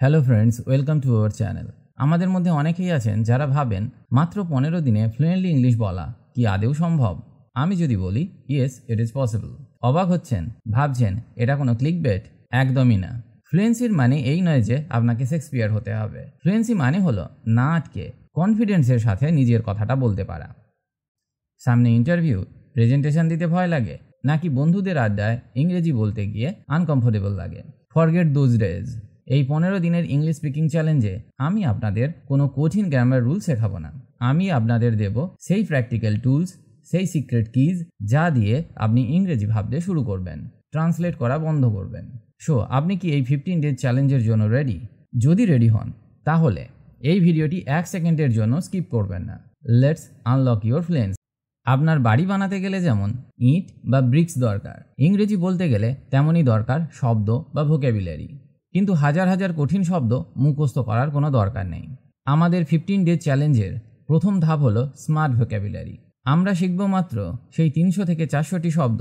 Hello friends, welcome to our channel. আমাদের মধ্যে অনেকেই আছেন যারা ভাবেন মাত্র 15 দিনে ফ্লুয়েন্টলি ইংলিশ বলা কি আদৌ সম্ভব। আমি যদি বলি ইয়েস, ইট ইজ পসিবল, অবাক হচ্ছেন, ভাবছেন এটা কোনো ক্লিকবেট? একদমই না। ফ্লুয়েন্সির মানে এই নয় যে আপনাকে শেক্সপিয়ার হতে হবে। ফ্লুয়েন্সি মানে হলো না আটকে কনফিডেন্সের সাথে নিজের কথাটা বলতে পারা। সামনে ইন্টারভিউ, প্রেজেন্টেশন দিতে ভয় লাগে, নাকি বন্ধুদের আড্ডায় ইংরেজি বলতে গিয়ে আনকমফোর্টেবল লাগে? Forget those days. এই 15 দিনের ইংলিশ স্পিকিং চ্যালেঞ্জে আমি আপনাদের কোনো কঠিন গ্রামার রুল শেখাবো না। আমি আপনাদের দেব সেই প্র্যাকটিক্যাল টুলস, সেই সিক্রেট কিজ যা দিয়ে আপনি ইংরেজি ভাবতে শুরু করবেন, ট্রান্সলেট করা বন্ধ করবেন। সো আপনি কি এই 15 ডেজ চ্যালেঞ্জের জন্য রেডি? যদি রেডি হন তাহলে এই ভিডিওটি 1 সেকেন্ডের জন্য স্কিপ করবেন না। Let's unlock your fluency. আপনার বাড়ি বানাতে গেলে যেমন ইট বা ব্রিক্স দরকার, ইংরেজি বলতে গেলে তেমনই দরকার শব্দ বা ভোক্যাবুলারি। কিন্তু হাজার হাজার কঠিন শব্দ মুখস্থ করার কোনো দরকার নেই। আমাদের 15 ডেজ চ্যালেঞ্জের প্রথম ধাপ হলো স্মার্ট ভোক্যাবুলারি। আমরা শিখব মাত্র সেই 300 থেকে 400টি শব্দ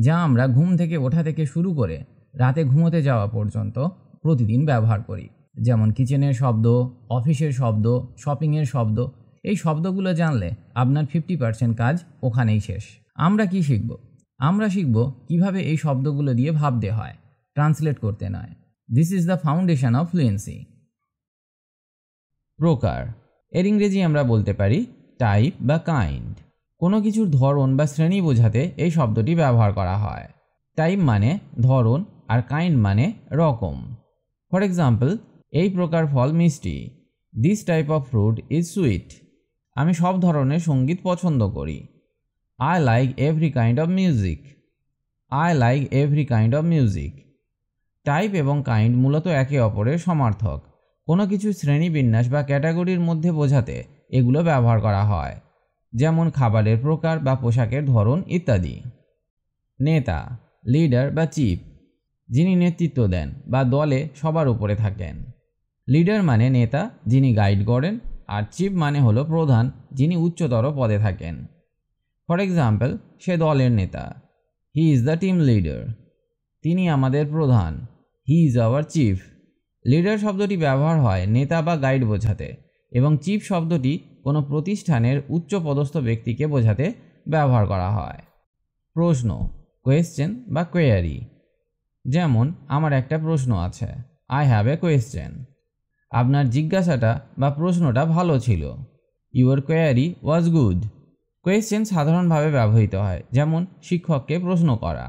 যা আমরা ঘুম থেকে ওঠা থেকে শুরু করে রাতে ঘুমোতে যাওয়া পর্যন্ত প্রতিদিন ব্যবহার করি। যেমন কিচেনের শব্দ, অফিসের শব্দ, শপিংয়ের শব্দ। এই শব্দগুলো জানলে আপনার 50% কাজ ওখানেই শেষ। আমরা কি শিখব? আমরা শিখব কিভাবে এই শব্দগুলো দিয়ে ভাবতে হয়, ট্রান্সলেট করতে নয়। This is the foundation of fluency. প্রকার, এর ইংরেজি আমরা বলতে পারি টাইপ বা কাইন্ড। কোনো কিছুর ধরন বা শ্রেণী বোঝাতে এই শব্দটি ব্যবহার করা হয়। টাইপ মানে ধরন আর কাইন্ড মানে রকম। ফর এক্সাম্পল, এই প্রকার ফল মিষ্টি। This type of fruit is sweet. আমি সব ধরনের সঙ্গীত পছন্দ করি। I like every kind of music. I like every kind of music. Type এবং কাইন্ড মূলত একে অপরের সমার্থক। কোনো কিছু শ্রেণীবিন্যাস বা ক্যাটাগরির মধ্যে বোঝাতে এগুলো ব্যবহার করা হয়, যেমন খাবারের প্রকার বা পোশাকের ধরন ইত্যাদি। নেতা, লিডার বা চিফ, যিনি নেতৃত্ব দেন বা দলে সবার উপরে থাকেন। লিডার মানে নেতা, যিনি গাইড করেন, আর চিফ মানে হলো প্রধান, যিনি উচ্চতর পদে থাকেন। ফর এক্সাম্পল, সে দলের নেতা। He is the team leader. তিনি আমাদের প্রধান। He is our chief. Leader শব্দটি ব্যবহার হয় নেতা বা গাইড বোঝাতে, এবং চিফ শব্দটি কোনো প্রতিষ্ঠানের উচ্চপদস্থ ব্যক্তিকে বোঝাতে ব্যবহার করা হয়। প্রশ্ন, কোয়েশ্চেন বা কোয়েরি। যেমন, আমার একটা প্রশ্ন আছে। I have a question. আপনার জিজ্ঞাসাটা বা প্রশ্নটা ভালো ছিল। Your query was good. Question সাধারণভাবে ব্যবহৃত হয়, যেমন শিক্ষককে প্রশ্ন করা।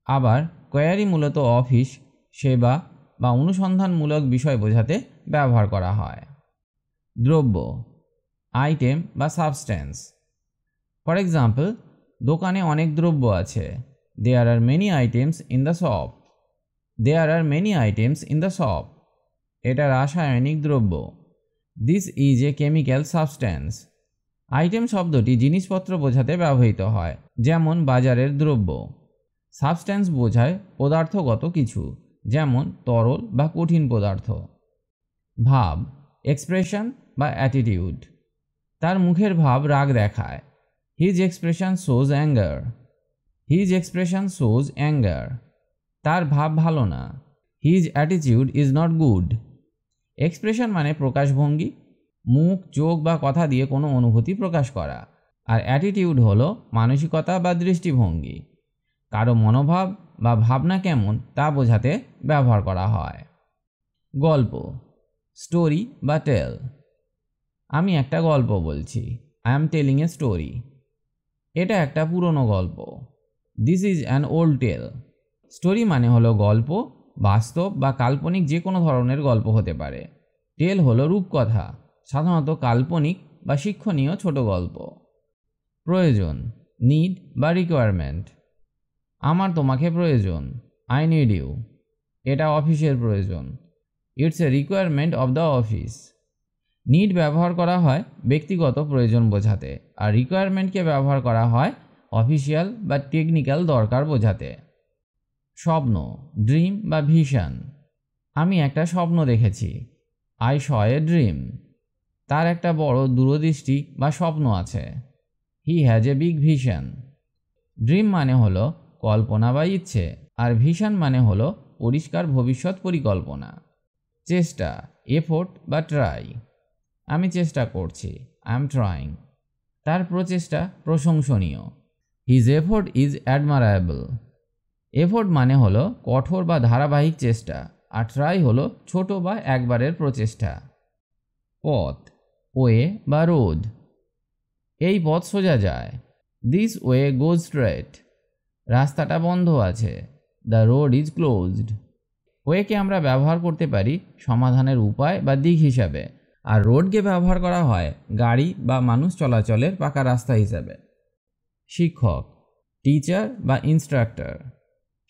আবার কোয়েরি মূলত অফিস, সেবা বা অনুসন্ধানমূলক বিষয় বোঝাতে ব্যবহার করা হয়। দ্রব্য, আইটেম বা সাবস্ট্যান্স। ফর এক্সাম্পল, দোকানে অনেক দ্রব্য আছে। There are many items in the shop. There are many items in the shop. এটা রাসায়নিক দ্রব্য। This is a chemical substance. Item শব্দটি জিনিসপত্র বোঝাতে ব্যবহৃত হয়, যেমন বাজারের দ্রব্য। সাবস্ট্যান্স বোঝায় পদার্থগত কিছু, যেমন তরল বা কঠিন পদার্থ। ভাব, এক্সপ্রেশন বা অ্যাটিটিউড। তার মুখের ভাব রাগ দেখায়। His expression shows anger. His expression shows anger. তার ভাব ভালো না। His attitude is not good. Expression মানে প্রকাশভঙ্গি, মুখ, চোখ বা কথা দিয়ে কোনো অনুভূতি প্রকাশ করা। আর অ্যাটিটিউড হলো মানসিকতা বা দৃষ্টিভঙ্গি। কারো মনোভাব বা ভাবনা কেমন তা বোঝাতে ব্যবহার করা হয়। গল্প, স্টোরি বা টেল। আমি একটা গল্প বলছি। I am telling a story. এটা একটা পুরনো গল্প। This is an old tale. Story মানে হলো গল্প, বাস্তব বা কাল্পনিক যে কোনো ধরনের গল্প হতে পারে। টেল হলো রূপকথা, সাধারণত কাল্পনিক বা শিক্ষণীয় ছোট গল্প। প্রয়োজন, নিড বা রিকোয়ারমেন্ট। আমার তোমাকে প্রয়োজন। I need you. এটা অফিসের প্রয়োজন। It's a requirement of the office. Need ব্যবহার করা হয় ব্যক্তিগত প্রয়োজন বোঝাতে, আর রিকোয়ারমেন্টকে ব্যবহার করা হয় অফিসিয়াল বা টেকনিক্যাল দরকার বোঝাতে। স্বপ্ন, ড্রিম বা ভিশন। আমি একটা স্বপ্ন দেখেছি। I saw a dream. তার একটা বড় দূরদৃষ্টি বা স্বপ্ন আছে। He has a big vision. Dream মানে হলো কল্পনা বা ইচ্ছে, আর ভিশন মানে হলো পরিষ্কার ভবিষ্যৎ পরিকল্পনা। চেষ্টা, এফোর্ট বা ট্রাই। আমি চেষ্টা করছি, আই এম ট্রাইং। তার প্রচেষ্টা প্রশংসনীয়, হিজ এফোর্ট ইজ অ্যাডমারায়েবল। এফোর্ট মানে হলো কঠোর বা ধারাবাহিক চেষ্টা, আর ট্রাই হলো ছোট বা একবারের প্রচেষ্টা। পথ, ওয়ে বা রোড। এই পথ সোজা যায়, দিস ওয়ে গোজ স্ট্রেট। রাস্তাটা বন্ধ আছে, দ্য রোড ইজ ক্লোজড। ওয়েকে আমরা ব্যবহার করতে পারি সমাধানের উপায় বা দিক হিসাবে, আর রোডকে ব্যবহার করা হয় গাড়ি বা মানুষ চলাচলের পাকা রাস্তা হিসাবে। শিক্ষক, টিচার বা ইনস্ট্রাক্টর।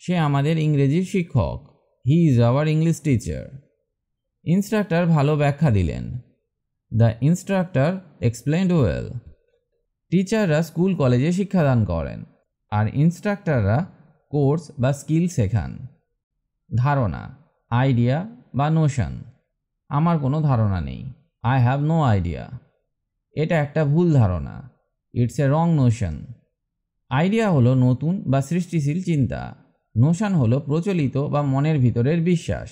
সে আমাদের ইংরেজির শিক্ষক, he is our English teacher. Instructor ভালো ব্যাখ্যা দিলেন, দ্য ইনস্ট্রাক্টর এক্সপ্লেইনড ওয়েল। টিচাররা স্কুল কলেজে শিক্ষাদান করেন, আর ইনস্ট্রাক্টররা কোর্স বা স্কিল শেখান। ধারণা, আইডিয়া বা নোশন। আমার কোনো ধারণা নেই, আই হ্যাভ নো আইডিয়া। এটা একটা ভুল ধারণা, it's a wrong Notion. Idea হলো নতুন বা সৃষ্টিশীল চিন্তা, নোশন হলো প্রচলিত বা মনের ভিতরের বিশ্বাস।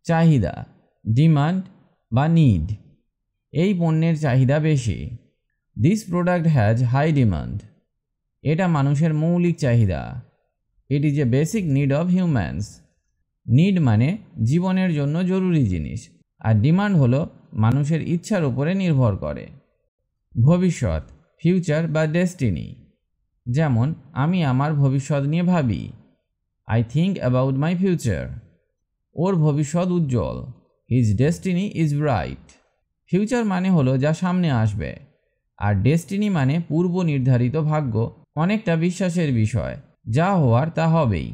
চাহিদা, ডিমান্ড বা নিড। এই পণ্যের চাহিদা বেশি, this product has high demand. এটা মানুষের মৌলিক চাহিদা, it is a basic need of humans. Need মানে জীবনের জন্য জরুরি জিনিস, আর ডিমান্ড হলো মানুষের ইচ্ছার উপরে নির্ভর করে। ভবিষ্যৎ, ফিউচার বা ডেস্টিনি। যেমন আমি আমার ভবিষ্যৎ নিয়ে ভাবি, I think about my future. ওর ভবিষ্যৎ উজ্জ্বল, his destiny is bright. Future মানে হলো যা সামনে আসবে, আর ডেস্টিনি মানে পূর্ব নির্ধারিত ভাগ্য, অনেকটা বিশ্বাসের বিষয়, যা হওয়ার তা হবেই।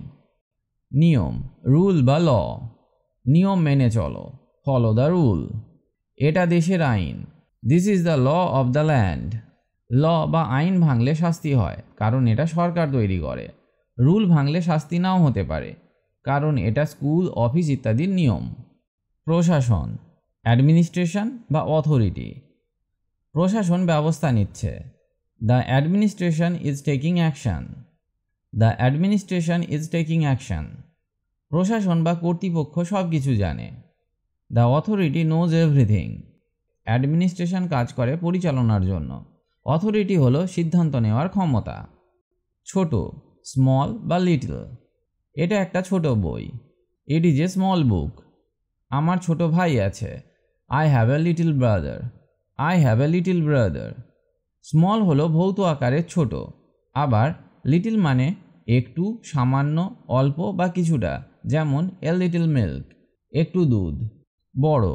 নিয়ম, রুল বা ল। নিয়ম মেনে চলো, ফলো দ্য রুল। এটা দেশের আইন, this is the law of the land. Law বা আইন ভাঙলে শাস্তি হয়, কারণ এটা সরকার তৈরি করে। রুল ভাঙলে শাস্তি নাও হতে পারে, কারণ এটা স্কুল, অফিস ইত্যাদির নিয়ম। প্রশাসন, অ্যাডমিনিস্ট্রেশন বা অথরিটি। প্রশাসন ব্যবস্থা নিচ্ছে, the administration is taking action. The administration is taking action. প্রশাসন বা কর্তৃপক্ষ সব কিছু জানে, the authority nose everything. Administration কাজ করে পরিচালনার জন্য, অথরিটি হলো সিদ্ধান্ত নেওয়ার ক্ষমতা। ছোট, স্মল বা লিটল। এটা একটা ছোট বই, ইট ইজ এ স্মল বুক। আমার ছোট ভাই আছে, I have a little brother. I have a little brother. Small হলো ভৌত আকারের ছোট, আবার লিটল মানে একটু, সামান্য, অল্প বা কিছুটা, যেমন এ লিটল মিল্ক, একটু দুধ। বড়,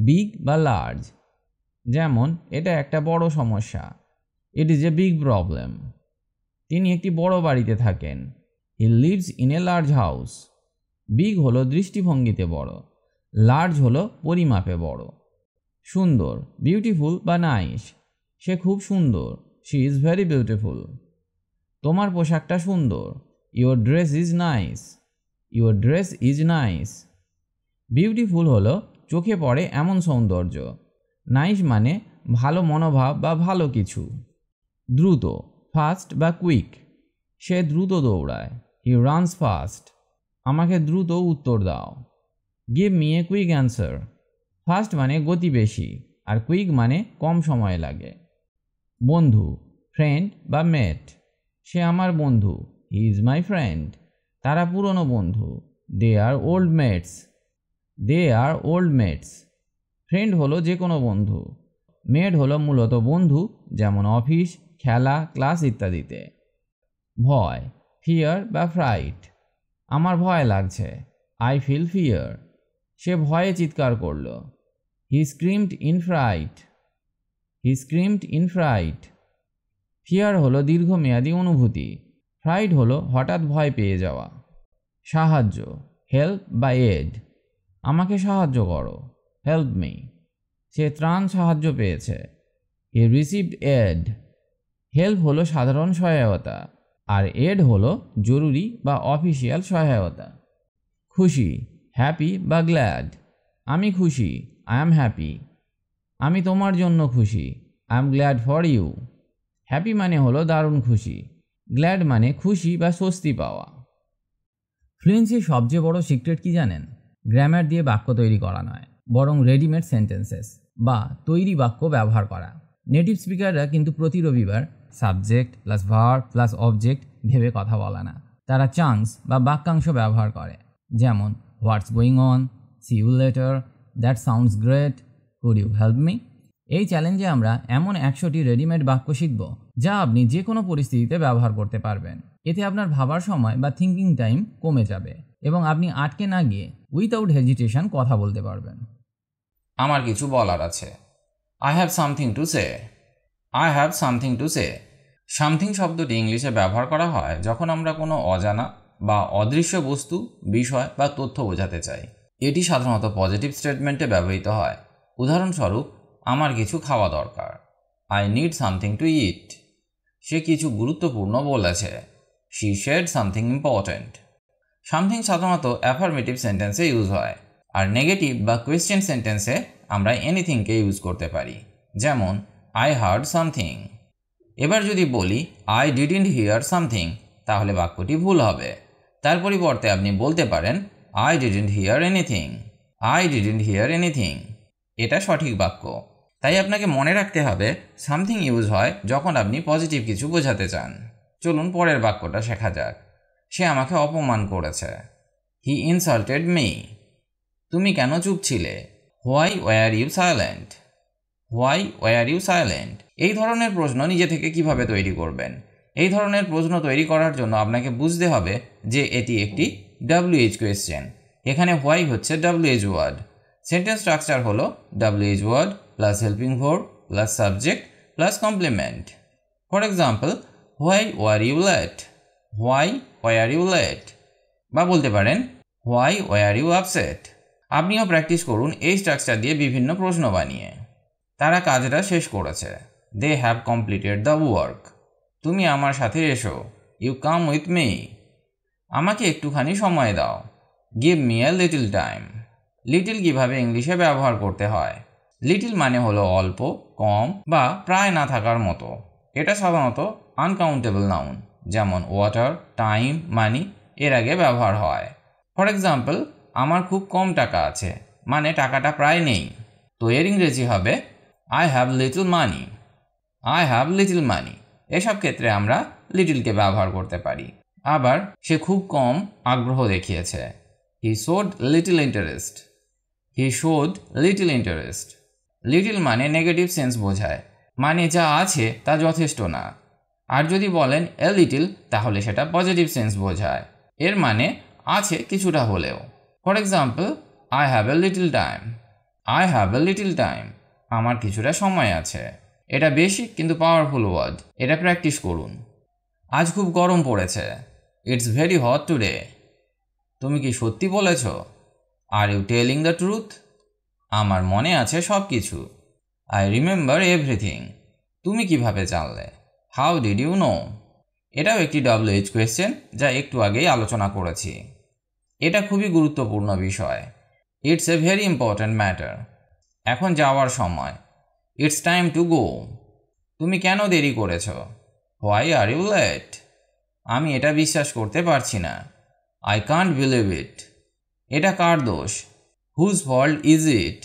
বিগ বা লার্জ। যেমন এটা একটা বড় সমস্যা, ইট ইজ এ বিগ প্রবলেম। তিনি একটি বড় বাড়িতে থাকেন, he lives in a large house. Big হলো দৃষ্টিভঙ্গিতে বড়, লার্জ হলো পরিমাপে বড়। সুন্দর, বিউটিফুল বা নাইস। সে খুব সুন্দর, শি ইজ ভেরি বিউটিফুল। তোমার পোশাকটা সুন্দর, your dress is nice. Your dress is nice. Beautiful হলো চোখে পড়ে এমন সৌন্দর্য, নাইস মানে ভালো মনোভাব বা ভালো কিছু। দ্রুত, ফাস্ট বা কুইক। সে দ্রুত দৌড়ায়, হি রানস ফাস্ট। আমাকে দ্রুত উত্তর দাও, give me a quick answer. Fast মানে গতি বেশি, আর কুইক মানে কম সময় লাগে। বন্ধু, ফ্রেন্ড বা মেট। সে আমার বন্ধু, হি ইজ মাই ফ্রেন্ড। তারা পুরনো বন্ধু, দে আর ওল্ড মেটস। দে আর ওল্ড মেটস। ফ্রেন্ড হলো যে কোনো বন্ধু, মেট হলো মূলত বন্ধু, যেমন অফিস, খেলা, ক্লাস ইত্যাদিতে। ভয়, ফিয়ার বা ফ্রাইট। আমার ভয় লাগছে, আই ফিল ফিয়ার। সে ভয়ে চিৎকার করল, he screamed in fright. He screamed in fright. Fear হলো দীর্ঘমেয়াদী অনুভূতি, ফ্রাইট হলো হঠাৎ ভয় পেয়ে যাওয়া। সাহায্য, হেল্প বা এড। আমাকে সাহায্য করো, হেল্প মি। সে ত্রাণ সাহায্য পেয়েছে, হি রিসিভড এড। হেল্প হলো সাধারণ সহায়তা, আর এড হলো জরুরি বা অফিসিয়াল সহায়তা। খুশি, হ্যাপি বা গ্ল্যাড। আমি খুশি, আই অ্যাম হ্যাপি। আমি তোমার জন্য খুশি, I am glad for you. Happy মানে হলো দারুণ খুশি, গ্ল্যাড মানে খুশি বা স্বস্তি পাওয়া। ফ্লুয়েন্সির সবচেয়ে বড় সিক্রেট কি জানেন? গ্রামার দিয়ে বাক্য তৈরি করা নয়, বরং রেডিমেড সেন্টেন্সেস বা তৈরি বাক্য ব্যবহার করা। নেটিভ স্পিকাররা কিন্তু প্রতি রবিবার subject plus verb plus object ভেবে কথা বলে না। তারা চাংস বা বাক্যাংশ ব্যবহার করে, যেমন what's going on, see you later, that sounds great, could you help me. এই চ্যালেঞ্জে আমরা এমন 100টি রেডিমেড বাক্য শিখব যা আপনি যে কোনো পরিস্থিতিতে ব্যবহার করতে পারবেন। এতে আপনার ভাবার সময় বা থিঙ্কিং টাইম কমে যাবে এবং আপনি আটকে না গিয়ে উইথাউট হেজিটেশন কথা বলতে পারবেন। আমার কিছু বলার আছে। I have something to say. I have something to say. Something শব্দটি ইংলিশে ব্যবহার করা হয় যখন আমরা কোনো অজানা বা অদৃশ্য বস্তু, বিষয় বা তথ্য বোঝাতে চাই। এটি সাধারণত পজিটিভ স্টেটমেন্টে ব্যবহৃত হয়। উদাহরণস্বরূপ, আমার কিছু খাওয়া দরকার। I need something to eat. সে কিছু গুরুত্বপূর্ণ বলেছে। She said something important. Something সাধারণত অ্যাফার্মেটিভ সেন্টেন্সে ইউজ হয়, আর নেগেটিভ বা কোয়েশ্চেন সেন্টেন্সে আমরা এনিথিংকে ইউজ করতে পারি, যেমন আই হার্ড সামথিং। এবার যদি বলি আই ডিডন্ট হিয়ার সামথিং, তাহলে বাক্যটি ভুল হবে। তার পরিবর্তে আপনি বলতে পারেন I didn't here anything. I didn't here anything. এটা সঠিক বাক্য। তাই আপনাকে মনে রাখতে হবে সামথিং ইউজ হয় যখন আপনি পজিটিভ কিছু বোঝাতে চান। চলুন পরের বাক্যটা শেখা যাক। সে আমাকে অপমান করেছে। He insulted me. তুমি কেন চুপ ছিলে? Why were you silent? Why were you silent? এই ধরনের প্রশ্ন নিজে থেকে কিভাবে তৈরি করবেন? এই ধরনের প্রশ্ন তৈরি করার জন্য আপনাকে বুঝতে হবে যে এটি একটি WH কোয়েশ্চেন। এখানে হোয়াই হচ্ছে WH ওয়ার্ড। সেন্টেন্স স্ট্রাকচার হলো WH word plus helping verb plus subject plus complement. For example, why were you late? Why were you late? বা বলতে পারেন হোয়াই ওয়ার ইউ আপসেট? আপনিও প্র্যাকটিস করুন এই structure দিয়ে বিভিন্ন প্রশ্ন বানিয়ে। তারা কাজটা শেষ করেছে। They have completed the work. তুমি আমার সাথে এসো। You come with me. আমাকে একটুখানি সময় দাও। Give me a little time. Little কিভাবে ইংলিশে ব্যবহার করতে হয়? লিটল মানে হলো অল্প, কম বা প্রায় না থাকার মতো। এটা সাধারণত আনকাউন্টেবল নাউন, যেমন ওয়াটার, টাইম, মানি এর আগে ব্যবহার হয়। ফর এক্সাম্পল, আমার খুব কম টাকা আছে, মানে টাকাটা প্রায় নেই। তো এর ইংরেজি হবে I have little money. I have little money. এসব ক্ষেত্রে আমরা লিটলকে ব্যবহার করতে পারি। আবার সে খুব কম আগ্রহ দেখিয়েছে। হি শোড লিটল ইন্টারেস্ট। হি শোড লিটল ইন্টারেস্ট। লিটল মানে নেগেটিভ সেন্স বোঝায়, মানে যা আছে তা যথেষ্ট না। আর যদি বলেন এ লিটল, তাহলে সেটা পজিটিভ সেন্স বোঝায়, এর মানে আছে কিছুটা হলেও। For example, I have A little time. I have A little time. আমার কিছুটা সময় আছে। এটা বেসিক কিন্তু পাওয়ারফুল ওয়ার্ড। এটা প্র্যাকটিস করুন। আজ খুব গরম পড়েছে। It's very hot today. তুমি কি সত্যি বলেছ? Are you telling the truth? আমার মনে আছে সব কিছু। I remember everything. তুমি কিভাবে জানলে? How did you know? এটাও একটি WH কোয়েশ্চেন, যা একটু আগেই আলোচনা করেছি। এটা খুবই গুরুত্বপূর্ণ বিষয়। It's a very important matter. এখন যাওয়ার সময়। It's time to go. তুমি কেন দেরি করেছ? Why are you late? আমি এটা বিশ্বাস করতে পারছি না। I can't believe it. এটা কার দোষ? Whose fault is it?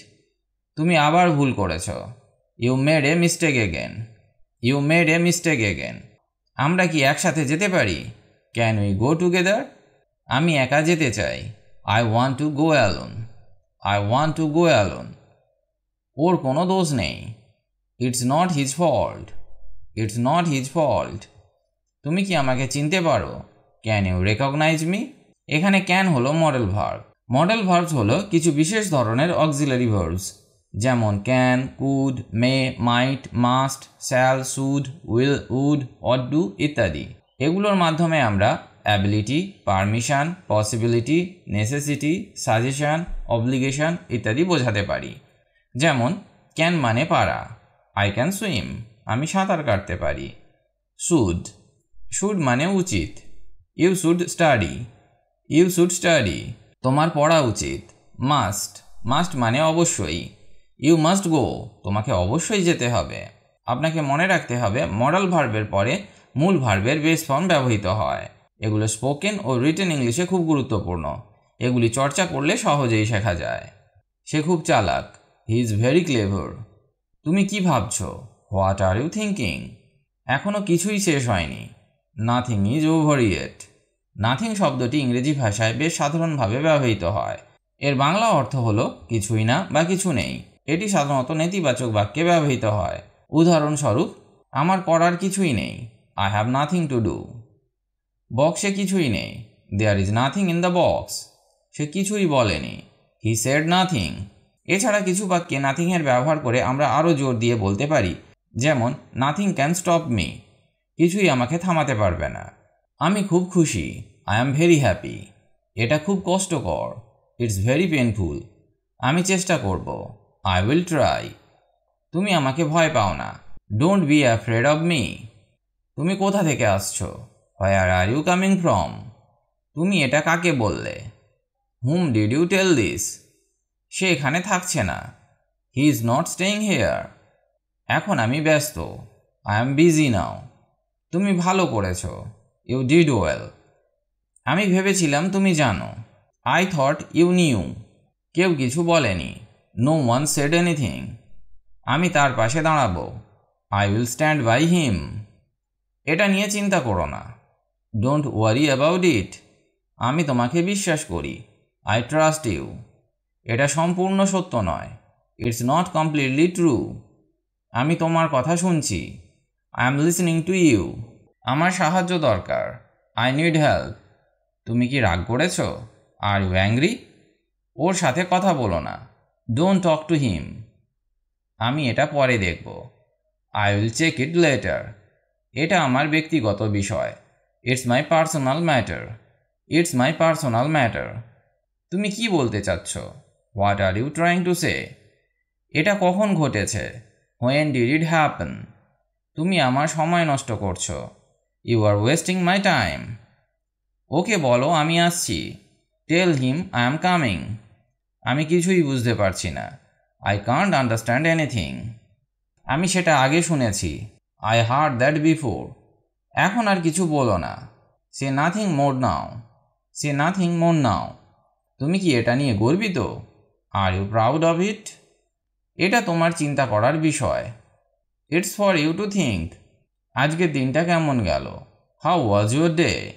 তুমি আবার ভুল করেছ। You made a mistake again. You made a mistake again. আমরা কি একসাথে যেতে পারি? Can we go together? আমি একা যেতে চাই। I want to go alone. I want to go alone. ওর কোনো দোষ নেই। It's not his fault. It's not his fault. তুমি কি আমাকে চিনতে পারো? Can you recognise me? এখানে ক্যান হলো মডেল ভার্ব। মডেল ভার্বস হলো কিছু বিশেষ ধরনের অক্সিলারি ভার্বস, যেমন can, could, may, might, must, shall, should, will, would, ought to ইত্যাদি। এগুলোর মাধ্যমে আমরা ability, permission, possibility, necessity, suggestion, obligation ইত্যাদি বোঝাতে পারি। যেমন ক্যান মানে পারা। I can swim. আমি সাঁতার কাটতে পারি। শুড। শুড মানে উচিত। You should study. You should study. তোমার পড়া উচিত। মাস্ট। মাস্ট মানে অবশ্যই। You must go. তোমাকে অবশ্যই যেতে হবে। আপনাকে মনে রাখতে হবে মডেল ভার্বের পরে মূল ভার্বের বেস ফর্ম ব্যবহৃত হয়। এগুলো স্পোকেন ও রিটেন ইংলিশে খুব গুরুত্বপূর্ণ। এগুলি চর্চা করলে সহজেই শেখা যায়। সে খুব চালাক। He is very clever. তুমি কি ভাবছো? What are you thinking? এখনও কিছুই শেষ হয়নি। Nothing is over yet. Nothing শব্দটি ইংরেজি ভাষায় বেশ সাধারণভাবে ব্যবহৃত হয়। এর বাংলা অর্থ হলো কিছুই না বা কিছু নেই। এটি সাধারণত নেতিবাচক বাক্যে ব্যবহৃত হয়। উদাহরণস্বরূপ, আমার করার কিছুই নেই। I have nothing to do. বক্সে কিছুই নেই। There is nothing in the box. সে কিছুই বলেনি। He said nothing. এছাড়া কিছু বাক্যে নাথিংয়ের ব্যবহার করে আমরা আরও জোর দিয়ে বলতে পারি, যেমন নাথিং ক্যান স্টপ মি। কিছুই আমাকে থামাতে পারবে না। আমি খুব খুশি। I am very happy. এটা খুব কষ্টকর। It's very painful. আমি চেষ্টা করব। I will try. তুমি আমাকে ভয় পাও না। Don't be afraid of me. তুমি কোথা থেকে আসছো? Where are you coming from? তুমি এটা কাকে বললে? Whom did you tell this? সে এখানে থাকছে না। He is not staying here. এখন আমি ব্যস্ত। I am busy now. তুমি ভালো করেছ। You did well. আমি ভেবেছিলাম তুমি জানো। I thought you knew. কেউ কিছু বলেনি। No one said anything. আমি তার পাশে দাঁড়াবো। I will stand by him. এটা নিয়ে চিন্তা করো না। Don't worry about it. আমি তোমাকে বিশ্বাস করি। I trust you. এটা সম্পূর্ণ সত্য নয়। It's not completely true. আমি তোমার কথা শুনছি। I am listening to you. আমার সাহায্য দরকার। I need help. তুমি কি রাগ করেছ? Are you angry? ওর সাথে কথা বলো না। Don't talk to him. আমি এটা পরে দেখব। I will check it later. এটা আমার ব্যক্তিগত বিষয়। It's my personal matter. It's my personal matter. তুমি কি বলতে চাচ্ছ? What are you trying to say? এটা কখন ঘটেছে? When did it happen? তুমি আমার সময় নষ্ট করছো। You are wasting my time. ওকে বলো আমি আসছি। Tell him I am coming. আমি কিছুই বুঝতে পারছি না। I can't understand anything. আমি সেটা আগে শুনেছি। I heard that before. এখন আর কিছু বলো না। Say nothing more now. Say nothing more now. তুমি কি এটা নিয়ে গর্বিত? Are you proud of it? এটা তোমার চিন্তা করার বিষয়। It's for you to think. আজকের দিনটা কেমন গেল? How was your day?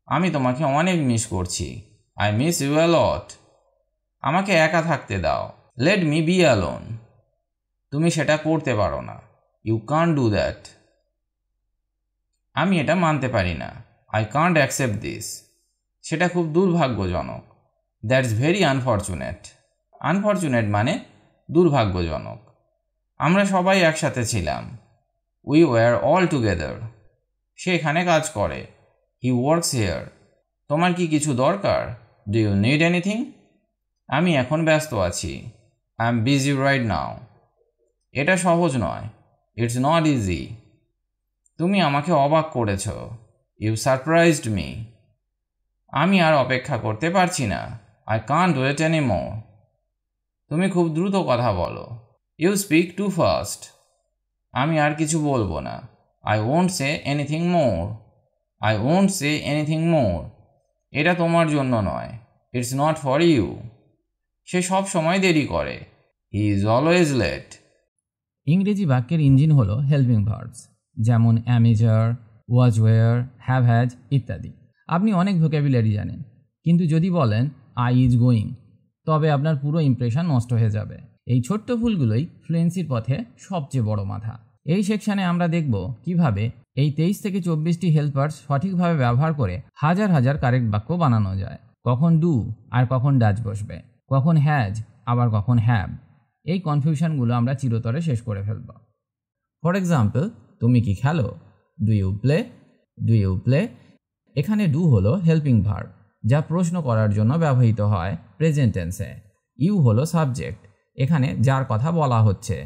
আমি তোমাকে অনেক মিস করছি। I miss you a lot. আমাকে একা থাকতে দাও। Let me B alone. তুমি সেটা করতে পারো না। You can't do that. আমি এটা মানতে পারি না। I can't accept this. সেটা খুব দুর্ভাগ্যজনক। That's very unfortunate. আনফর্চুনেট মানে দুর্ভাগ্যজনক। আমরা সবাই একসাথে ছিলাম। We were all together. সে এখানে কাজ করে। He works here. তোমার কি কিছু দরকার? Do you need anything? আমি এখন ব্যস্ত আছি। I am busy right now. এটা সহজ নয়। It's not easy. তুমি আমাকে অবাক করেছ। You surprised me. আমি আর অপেক্ষা করতে পারছি না। I can't wait any more. তুমি খুব দ্রুত কথা বলো। You speak too fast. আমি আর কিছু বলবো না। I won't say anything more. I won't say anything more. এটা তোমার জন্য নয়। It's not for you. সে সব সময় দেরি করে। He is always late. ইংরেজি বাক্যের ইঞ্জিন হলো হেল্পিং ভার্বস, যেমন am is are, was were, have has ইত্যাদি। আপনি অনেক ভোক্যাবুলারি জানেন, কিন্তু যদি বলেন আই ইজ গোয়িং, তবে আপনার পুরো ইমপ্রেশন নষ্ট হয়ে যাবে। এই ছোট্ট ভুলগুলোই ফ্লুয়েন্সির পথে সবচেয়ে বড় বাধা। এই সেকশানে আমরা দেখব কিভাবে এই 23 থেকে 24টি হেল্পার্স সঠিকভাবে ব্যবহার করে হাজার হাজার কারেক্ট বাক্য বানানো যায়। কখন ডু আর কখন ডাজ বসবে, কখন হ্যাজ আবার কখন হ্যাভ। এই কনফিউশনগুলো আমরা চিরতরে শেষ করে ফেলব। ফর এক্সাম্পল, তুমি কি খেলো? Do you play? Do you play? এখানে ডু হলো হেল্পিং ভার্ব, যা প্রশ্ন করার জন্য ব্যবহৃত হয় প্রেজেন্ট টেন্সে। ইউ হলো সাবজেক্ট, এখানে যার কথা বলা হচ্ছে,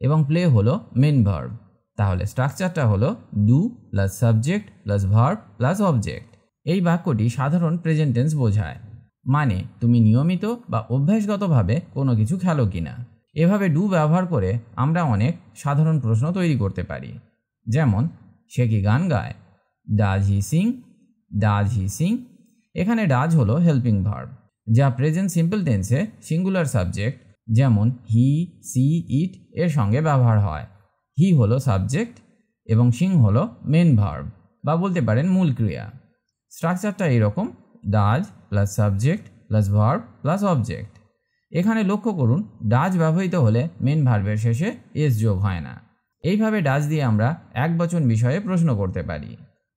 এবং প্লে হলো মেন ভার্ব। তাহলে স্ট্রাকচারটা হলো do plus subject plus verb plus object. এই বাক্যটি সাধারণ প্রেজেন্ট টেন্স বোঝায়, মানে তুমি নিয়মিত বা অভ্যাসগতভাবে কোনো কিছু খেলো কিনা। এভাবে ডু ব্যবহার করে আমরা অনেক সাধারণ প্রশ্ন তৈরি করতে পারি, যেমন সে কি গান গায়? Does he Singh? Does he Singh? এখানে ডাজ হলো হেল্পিং ভার্ব। যা প্রেজেন্ট সিম্পল টেন্সে সিঙ্গুলার সাবজেক্ট যেমন হি, সি, ইট এর সঙ্গে ব্যবহার হয়। হি হলো সাবজেক্ট এবং সিং হলো মেন ভার্ব বা বলতে পারেন মূল ক্রিয়া। স্ট্রাকচারটা এইরকম: does plus subject plus verb plus object. এখানে লক্ষ্য করুন, ডাজ ব্যবহৃত হলে মেন ভার্বের শেষে এস যোগ হয় না। এইভাবে ডাজ দিয়ে আমরা একবচন বিষয়ে প্রশ্ন করতে পারি।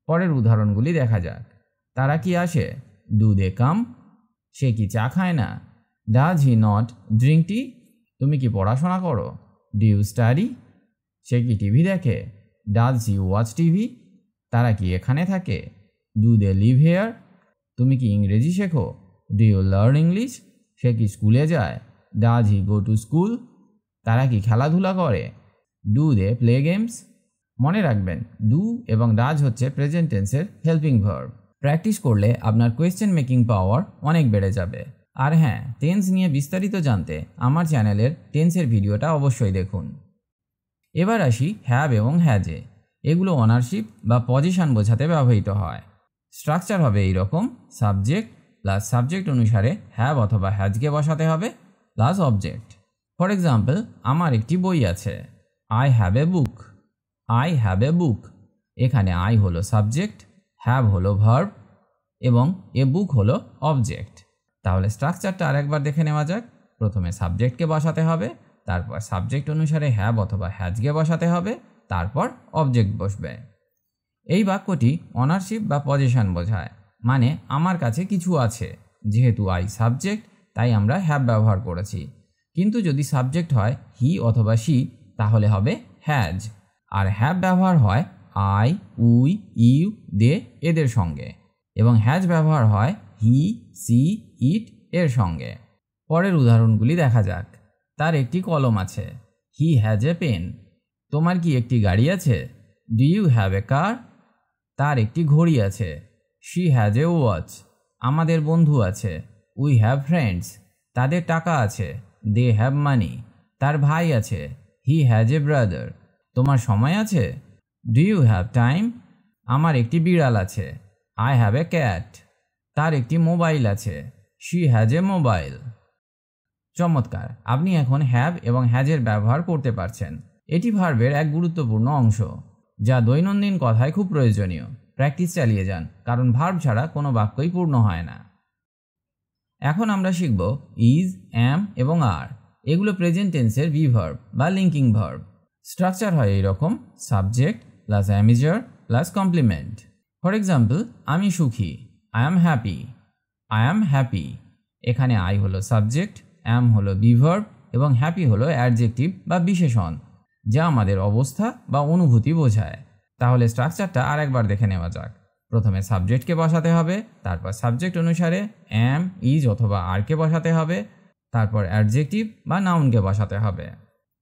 পরের উদাহরণগুলি দেখা যাক। তারা কি আসে? ডু দে কাম? সে কি চা খায় না? Does he not drink tea? তুমি কি পড়াশোনা করো? Do you study? সে কি টিভি দেখে? Does he watch TV? তারা কি এখানে থাকে? Do they live here? তুমি কি ইংরেজি শেখো? Do you learn English? সে কি স্কুলে যায়? Does he go to school? তারা কি খেলাধুলা করে? Do they play games? মনে রাখবেন, ডু এবং ডাজ হচ্ছে প্রেজেন্ট টেন্সের হেল্পিং ভার্ব। প্র্যাকটিস করলে আপনার কোয়েশ্চেন মেকিং পাওয়ার অনেক বেড়ে যাবে। আর হ্যাঁ, টেন্স নিয়ে বিস্তারিত জানতে আমার চ্যানেলের টেন্সের ভিডিওটা অবশ্যই দেখুন। এবার আসি হ্যাভ এবং হ্যাজে। এগুলো অনারশিপ বা পজিশন বোঝাতে ব্যবহৃত হয়। স্ট্রাকচার হবে এইরকম: সাবজেক্ট প্লাস সাবজেক্ট অনুসারে হ্যাভ অথবা হ্যাজকে বসাতে হবে প্লাস অবজেক্ট। ফর এক্সাম্পল, আমার একটি বই আছে। I have a book. I have a book. এখানে আই হলো সাবজেক্ট, হ্যাভ হলো ভার্ব এবং এ বুক হলো অবজেক্ট। তাহলে স্ট্রাকচারটা আরেকবার দেখে নেওয়া যাক। প্রথমে সাবজেক্টকে বসাতে হবে, তারপর সাবজেক্ট অনুসারে হ্যাভ অথবা হ্যাজকে বসাতে হবে, তারপর অবজেক্ট বসবে। এই বাক্যটি অনারশিপ বা পজিশন বোঝায়, মানে আমার কাছে কিছু আছে। যেহেতু আই সাবজেক্ট, তাই আমরা হ্যাভ ব্যবহার করেছি। কিন্তু যদি সাবজেক্ট হয় হি অথবা শি, তাহলে হবে হ্যাজ। আর হ্যাভ ব্যবহার হয় আই, উই, ইউ, দে এদের সঙ্গে, এবং হ্যাজ ব্যবহার হয় হি, সি, ইট এর সঙ্গে। পরের উদাহরণগুলি দেখা যাক। তার একটি কলম আছে। He has a pen. তোমার কি একটি গাড়ি আছে? Do you have a car? তার একটি ঘড়ি আছে। She has a watch. আমাদের বন্ধু আছে। We have friends. তাদের টাকা আছে। They have money. তার ভাই আছে। He has a brother. তোমার সময় আছে? Do you have time? আমার একটি বিড়াল আছে। I have a cat. তার একটি মোবাইল আছে। She has a mobile. চমৎকার! আপনি এখন হ্যাভ এবং হ্যাজের ব্যবহার করতে পারছেন। এটি ভার্বের এক গুরুত্বপূর্ণ অংশ, যা দৈনন্দিন কথায় খুব প্রয়োজনীয়। প্র্যাকটিস চালিয়ে যান, কারণ ভার্ব ছাড়া কোনো বাক্যই পূর্ণ হয় না। এখন আমরা শিখব ইজ, অ্যাম এবং আর। এগুলো প্রেজেন্ট টেন্সের বি ভার্ব বা লিঙ্কিং ভার্ব। স্ট্রাকচার হয় এইরকম: subject plus am is are plus complement. For example, আমি সুখী। I am happy. I am happy. এখানে আই হলো সাবজেক্ট, অ্যাম হলো বি ভার্ব এবং হ্যাপি হলো অ্যাডজেক্টিভ বা বিশেষণ, যা আমাদের অবস্থা বা অনুভূতি বোঝায়। তাহলে স্ট্রাকচারটা আরেকবার দেখে নেওয়া যাক। প্রথমে সাবজেক্টকে বসাতে হবে, তারপর সাবজেক্ট অনুসারে অ্যাম, ইজ অথবা আরকে বসাতে হবে, তারপর অ্যাডজেক্টিভ বা নাউনকে বসাতে হবে।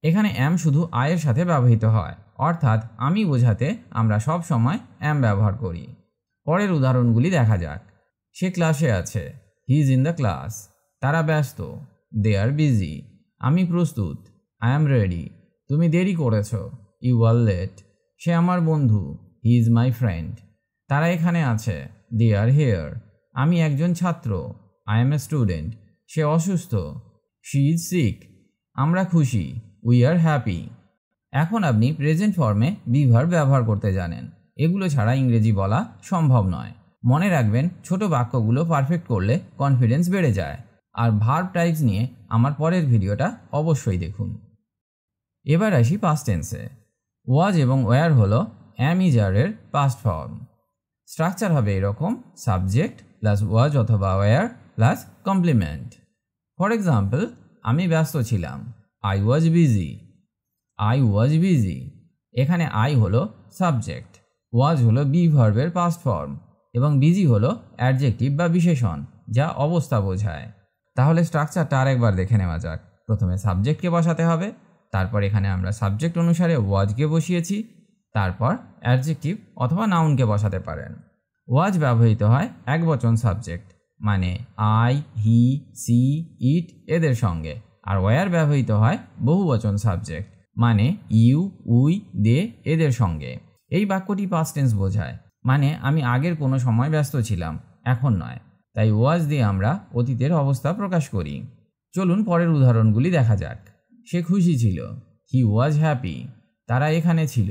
এখানে অ্যাম শুধু আয়ের সাথে ব্যবহৃত হয়, অর্থাৎ আমি বোঝাতে আমরা সব সময় অ্যাম ব্যবহার করি। পরের উদাহরণগুলি দেখা যাক। সে ক্লাসে আছে। He is in the class. তারা ব্যস্ত। They are busy. আমি প্রস্তুত। I am ready. তুমি দেরি করেছ। You are late. সে আমার বন্ধু। He is my friend. তারা এখানে আছে। They are here. আমি একজন ছাত্র। I am a student. সে অসুস্থ। She is sick. আমরা খুশি। We are happy. এখন আপনি প্রেজেন্ট ফর্মে বি ভার্ব ব্যবহার করতে জানেন। এগুলো ছাড়া ইংরেজি বলা সম্ভব নয়। মনে রাখবেন, ছোট বাক্যগুলো পারফেক্ট করলে কনফিডেন্স বেড়ে যায়। আর ভার্ব টাইপস নিয়ে আমার পরের ভিডিওটা অবশ্যই দেখুন। এবার আসি পাস্ট টেন্সে। ওয়াজ এবং ওয়্যার হলো অ্যাম ইজ আরের পাস্ট ফর্ম। স্ট্রাকচার হবে এরকম: সাবজেক্ট প্লাস ওয়াজ অথবা were plus complement. For example, আমি ব্যস্ত ছিলাম। I was busy. I was busy. এখানে আই হলো সাবজেক্ট, ওয়াজ হলো বি ভার্বের পাস্ট ফর্ম এবং বিজি হলো অ্যাডজেক্টিভ বা বিশেষণ, যা অবস্থা বোঝায়। তাহলে স্ট্রাকচারটা আরেকবার দেখে নেওয়া যাক। প্রথমে সাবজেক্টকে বসাতে হবে, তারপর এখানে আমরা সাবজেক্ট অনুসারে ওয়াজকে বসিয়েছি, তারপর অ্যাডজেক্টিভ অথবা নাউনকে বসাতে পারেন। ওয়াজ ব্যবহৃত হয় একবচন সাবজেক্ট, মানে আই, হি, সি, ইট এদের সঙ্গে, আর ওয়্যার ব্যবহৃত হয় বহুবচন সাবজেক্ট, মানে ইউ, উই, দে এদের সঙ্গে। এই বাক্যটি পাস্ট টেন্স বোঝায়, মানে আমি আগের কোনো সময় ব্যস্ত ছিলাম, এখন নয়। তাই ওয়াজ দিয়ে আমরা অতীতের অবস্থা প্রকাশ করি। চলুন পরের উদাহরণগুলি দেখা যাক। সে খুশি ছিল, হি ওয়াজ হ্যাপি। তারা এখানে ছিল,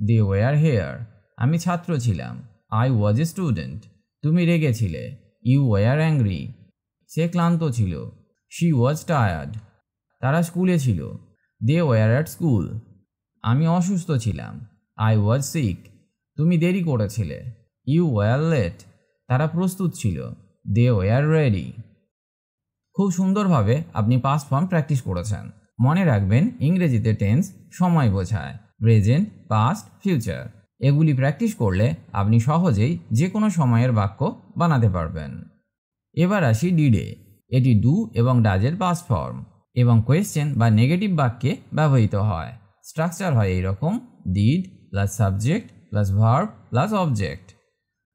দে ওয়ার হেয়ার। আমি ছাত্র ছিলাম, আই ওয়াজ এ স্টুডেন্ট। তুমি রেগেছিলে, ইউ ওয়ার অ্যাংরি। সে ক্লান্ত ছিল, শি ওয়াজ টায়ার্ড। তারা স্কুলে ছিল, দে ওয়ার অ্যাট স্কুল। আমি অসুস্থ ছিলাম, আই ওয়াজ সিক। তুমি দেরি করেছিলে, ইউ ওয়ার লেট। তারা প্রস্তুত ছিল, দে ওয়ার রেডি। খুব সুন্দরভাবে আপনি পাস্ট ফর্ম প্র্যাকটিস করেছেন। মনে রাখবেন, ইংরেজিতে টেন্স সময় বোঝায়, প্রেজেন্ট, পাস্ট, ফিউচার। এগুলি প্র্যাকটিস করলে আপনি সহজেই যে কোনো সময়ের বাক্য বানাতে পারবেন। এবার আসি ডিডে। এটি ডু এবং ডাজের পাস্ট ফর্ম এবং কোয়েশ্চেন বা নেগেটিভ বাক্যে ব্যবহৃত হয়। স্ট্রাকচার হয় এইরকম: did plus subject plus verb plus object.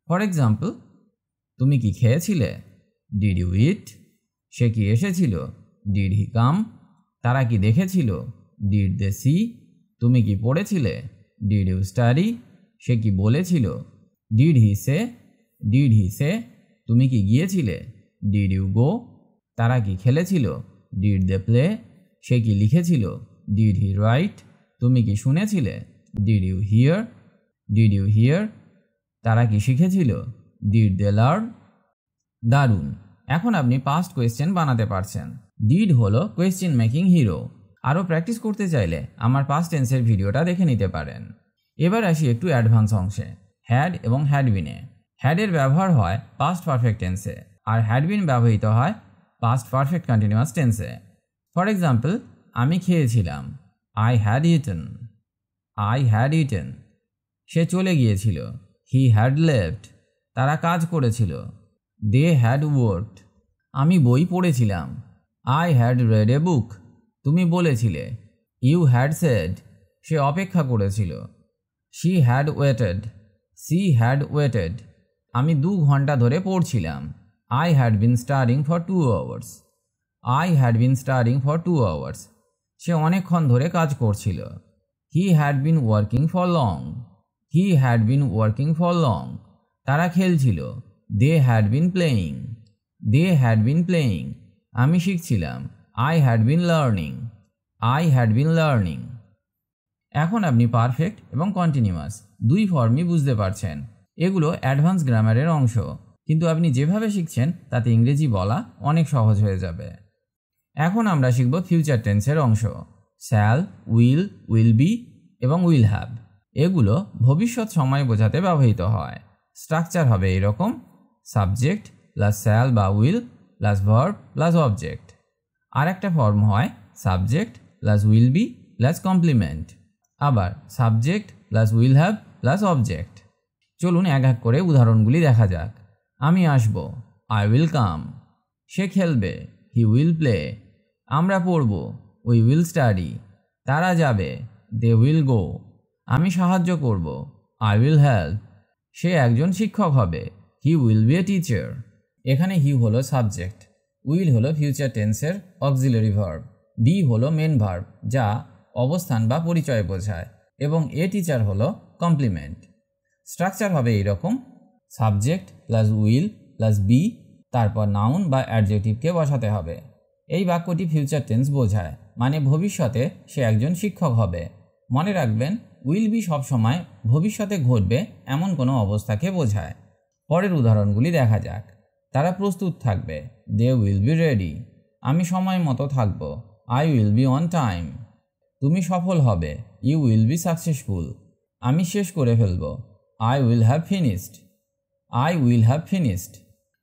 For example, তুমি কি খেয়েছিলে? Did you eat? সে কি এসেছিল? Did he come? তারা কি দেখেছিল? Did they see? তুমি কি পড়েছিলে? Did you study? সে কি বলেছিল? Did he say? Did he say? তুমি কি গিয়েছিলে? Did you go? তারা কি খেলেছিল? Did they play? সে কি লিখেছিল? Did he write? তুমি কি শুনেছিলে? Did you hear? Did you hear? তারা কি শিখেছিল? Did they learn? দারুণ! এখন আপনি পাস্ট কোয়েশ্চেন বানাতে পারছেন। ডিড হলো কোয়েশ্চেন মেকিং হিরো। আরও প্র্যাকটিস করতে চাইলে আমার পাস্ট টেন্সের ভিডিওটা দেখে নিতে পারেন। এবার আসি একটু অ্যাডভান্স অংশে, হ্যাড এবং হ্যাডবিনে। হ্যাডের ব্যবহার হয় পাস্ট পারফেক্ট টেন্সে, আর হ্যাডবিন ব্যবহৃত হয় পাস্ট পারফেক্ট কন্টিনিউয়াস টেন্সে। ফর এক্সাম্পল, আমি খেয়েছিলাম, I had eaten. I had eaten. সে চলে গিয়েছিল, হি হ্যাড লেফট। তারা কাজ করেছিল, দে হ্যাড ওয়ার্কড। আমি বই পড়েছিলাম, I had read a book. তুমি বলেছিলে, ইউ হ্যাড সেড। সে অপেক্ষা করেছিল, she had waited. She had waited. আমি 2 ঘন্টা ধরে পড়ছিলাম, I had been studying for 2 hours. I had been studying for 2 hours. সে অনেকক্ষণ ধরে কাজ করছিল, he had been working for long. He had been working for long. তারা খেলছিল, they had been playing. They had been playing. আমি শিখছিলাম, I had been learning. I had been learning. এখন আপনি পারফেক্ট এবং কন্টিনিউয়াস 2 ফর্মই বুঝতে পারছেন। এগুলো অ্যাডভান্স গ্রামারের অংশ, কিন্তু আপনি যেভাবে শিখছেন তাতে ইংরেজি বলা অনেক সহজ হয়ে যাবে। এখন আমরা শিখব ফিউচার টেন্সের অংশ, শ্যাল, উইল, উইল বি এবং উইল হ্যাভ। এগুলো ভবিষ্যৎ সময় বোঝাতে ব্যবহৃত হয়। স্ট্রাকচার হবে এইরকম: সাবজেক্ট প্লাস শ্যাল বা will plus verb plus object. আর একটা ফর্ম হয় subject plus will be plus complement. আবার subject plus will have plus object. চলুন এক এক করে উদাহরণগুলি দেখা যাক। আমি আসব, আই উইল কাম। সে খেলবে, হি উইল প্লে। আমরা পড়ব, উই উইল স্টাডি। তারা যাবে, দে উইল গো। আমি সাহায্য করব, আই উইল হেল্প। সে একজন শিক্ষক হবে, he will be a teacher. এখানে হি হলো সাবজেক্ট, উইল হলো ফিউচার টেন্সের অক্সিলারি ভার্ব, বি হলো মেন ভার্ব যা অবস্থান বা পরিচয় বোঝায়, এবং এ টিচার হলো কমপ্লিমেন্ট। স্ট্রাকচার হবে এইরকম: subject plus will plus be, তারপর নাউন বা অ্যাডজেক্টিভকে বসাতে হবে। এই বাক্যটি ফিউচার টেন্স বোঝায়, মানে ভবিষ্যতে সে একজন শিক্ষক হবে। মনে রাখবেন, উইল বি সবসময় ভবিষ্যতে ঘটবে এমন কোনো অবস্থাকে বোঝায়। পরের উদাহরণগুলি দেখা যাক। তারা প্রস্তুত থাকবে, দে উইল বি রেডি। আমি সময় মতো থাকব, I will be on time. তুমি সফল হবে, ইউ উইল বি সাকসেসফুল। আমি শেষ করে ফেলব, I will have finished. I will have finished.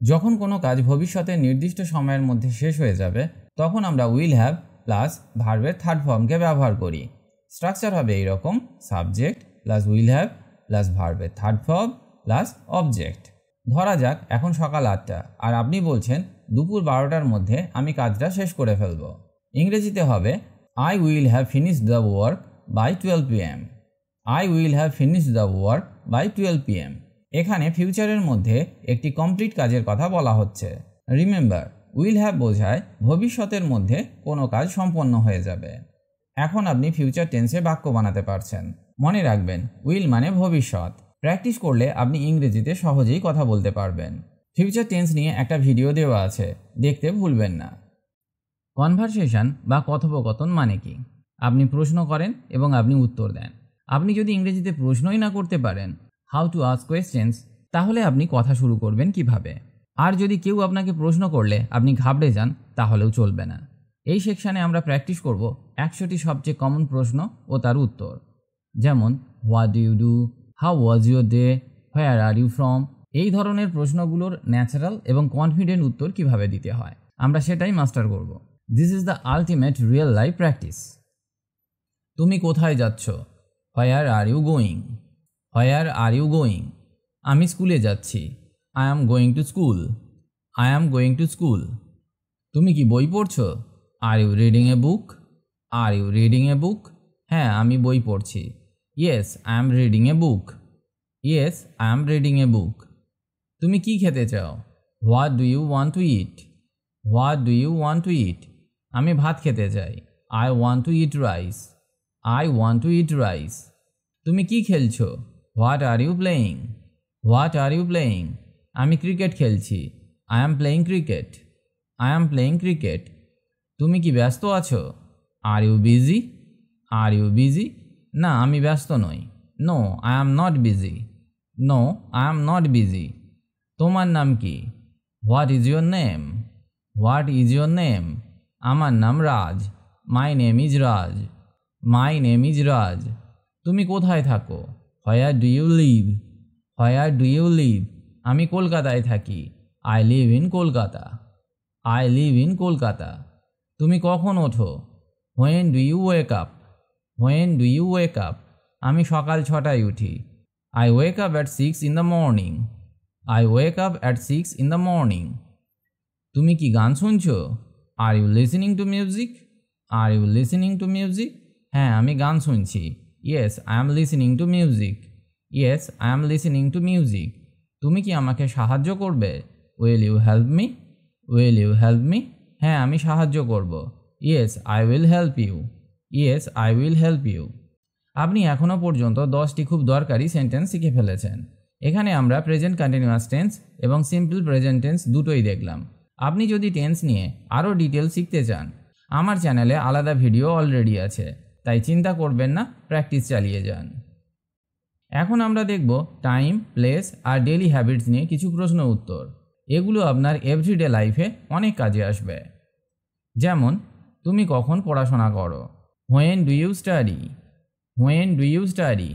যখন কোনো কাজ ভবিষ্যতের নির্দিষ্ট সময়ের মধ্যে শেষ হয়ে যাবে, তখন আমরা উইল হ্যাভ প্লাস ভার্বের থার্ড ফর্মকে ব্যবহার করি। স্ট্রাকচার হবে এইরকম: subject plus will have plus ভার্বের থার্ড ফর্ম প্লাস অবজেক্ট। ধরা যাক এখন সকাল 8টা আর আপনি বলছেন দুপুর 12টার মধ্যে আমি কাজটা শেষ করে ফেলব। ইংরেজিতে হবে I will have finished the work by 12 PM। I will have finished the work by 12 PM। এখানে ফিউচারের মধ্যে একটি কমপ্লিট কাজের কথা বলা হচ্ছে। রিমেম্বার, উইল হ্যাভ বোঝায় ভবিষ্যতের মধ্যে কোনো কাজ সম্পন্ন হয়ে যাবে। এখন আপনি ফিউচার টেন্সে বাক্য বানাতে পারছেন। মনে রাখবেন, উইল মানে ভবিষ্যৎ। প্র্যাকটিস করলে আপনি ইংরেজিতে সহজেই কথা বলতে পারবেন। ফিউচার টেন্স নিয়ে একটা ভিডিও দেওয়া আছে, দেখতে ভুলবেন না। কনভারসেশন বা কথোপকথন মানে কি? আপনি প্রশ্ন করেন এবং আপনি উত্তর দেন। আপনি যদি ইংরেজিতে প্রশ্নই না করতে পারেন, হাউ টু আস্ক কোয়েশ্চেন্স, তাহলে আপনি কথা শুরু করবেন কিভাবে? আর যদি কেউ আপনাকে প্রশ্ন করলে আপনি ঘাবড়ে যান, তাহলেও চলবে না। এই সেকশানে আমরা প্র্যাকটিস করব 100টি সবচেয়ে কমন প্রশ্ন ও তার উত্তর। যেমন what do you do, how was your day, where are you from. এই ধরনের প্রশ্নগুলোর ন্যাচারাল এবং কনফিডেন্ট উত্তর কিভাবে দিতে হয়, আমরা সেটাই মাস্টার করব। This is the ultimate real life practice. তুমি কোথায় যাচ্ছ? Where are you going, where are you going. আমি স্কুলে যাচ্ছি। I am going to school, I am going to school. তুমি কি বই পড়ছো? Are you reading a book, are you reading a book. হ্যাঁ, আমি বই পড়ছি। Yes I am reading a book, yes I am reading a book. তুমি কি খেতে চাও? What do you want to eat, what do you want to eat. আমি ভাত খেতে চাই। I want to eat rice, I want to eat rice. তুমি কি খেলছো? What are you playing, what are you playing. আমি ক্রিকেট খেলছি। I am playing cricket, I am playing cricket. তুমি কি ব্যস্ত আছো? Are you busy, are you busy. না, আমি ব্যস্ত নই। No I am not busy, no I am not busy. তোমার নাম কি? What is your name, what is your name. আমার নাম Raj, my name is Raj, my name is Raj. তুমি কোথায় থাকো? Where do you live, where do you live. আমি কলকাতায় থাকি। I live in Kolkata, I live in Kolkata. তুমি কখন ওঠো? When do you wake up, when do you wake up. আমি সকাল 6টায় উঠি। I wake up at 6 in the morning, I wake up at 6 in the morning. তুমি কি গান শুনছো? Are you listening to music, are you listening to music. হ্যাঁ, আমি গান শুনছি। Yes I am listening to music, yes I am listening to music. তুমি কি আমাকে সাহায্য করবে? Will you help me, will you help me. হ্যাঁ, আমি সাহায্য করব। Yes I will help you, yes I will help you. আপনি এখনও পর্যন্ত 10টি খুব দরকারি সেন্টেন্স শিখে ফেলেছেন। এখানে আমরা প্রেজেন্ট কন্টিনিউয়াস টেন্স এবং সিম্পল প্রেজেন্ট টেন্স দুটোই দেখলাম। আপনি যদি টেন্স নিয়ে আরও ডিটেল শিখতে চান, আমার চ্যানেলে আলাদা ভিডিও অলরেডি আছে, তাই চিন্তা করবেন না, প্র্যাকটিস চালিয়ে যান। এখন আমরা দেখব টাইম, প্লেস আর ডেইলি হ্যাবিটস নিয়ে কিছু প্রশ্ন উত্তর। এগুলো আপনার এভরিডে লাইফে অনেক কাজে আসবে। যেমন, তুমি কখন পড়াশোনা করো? When do you study, when do you study.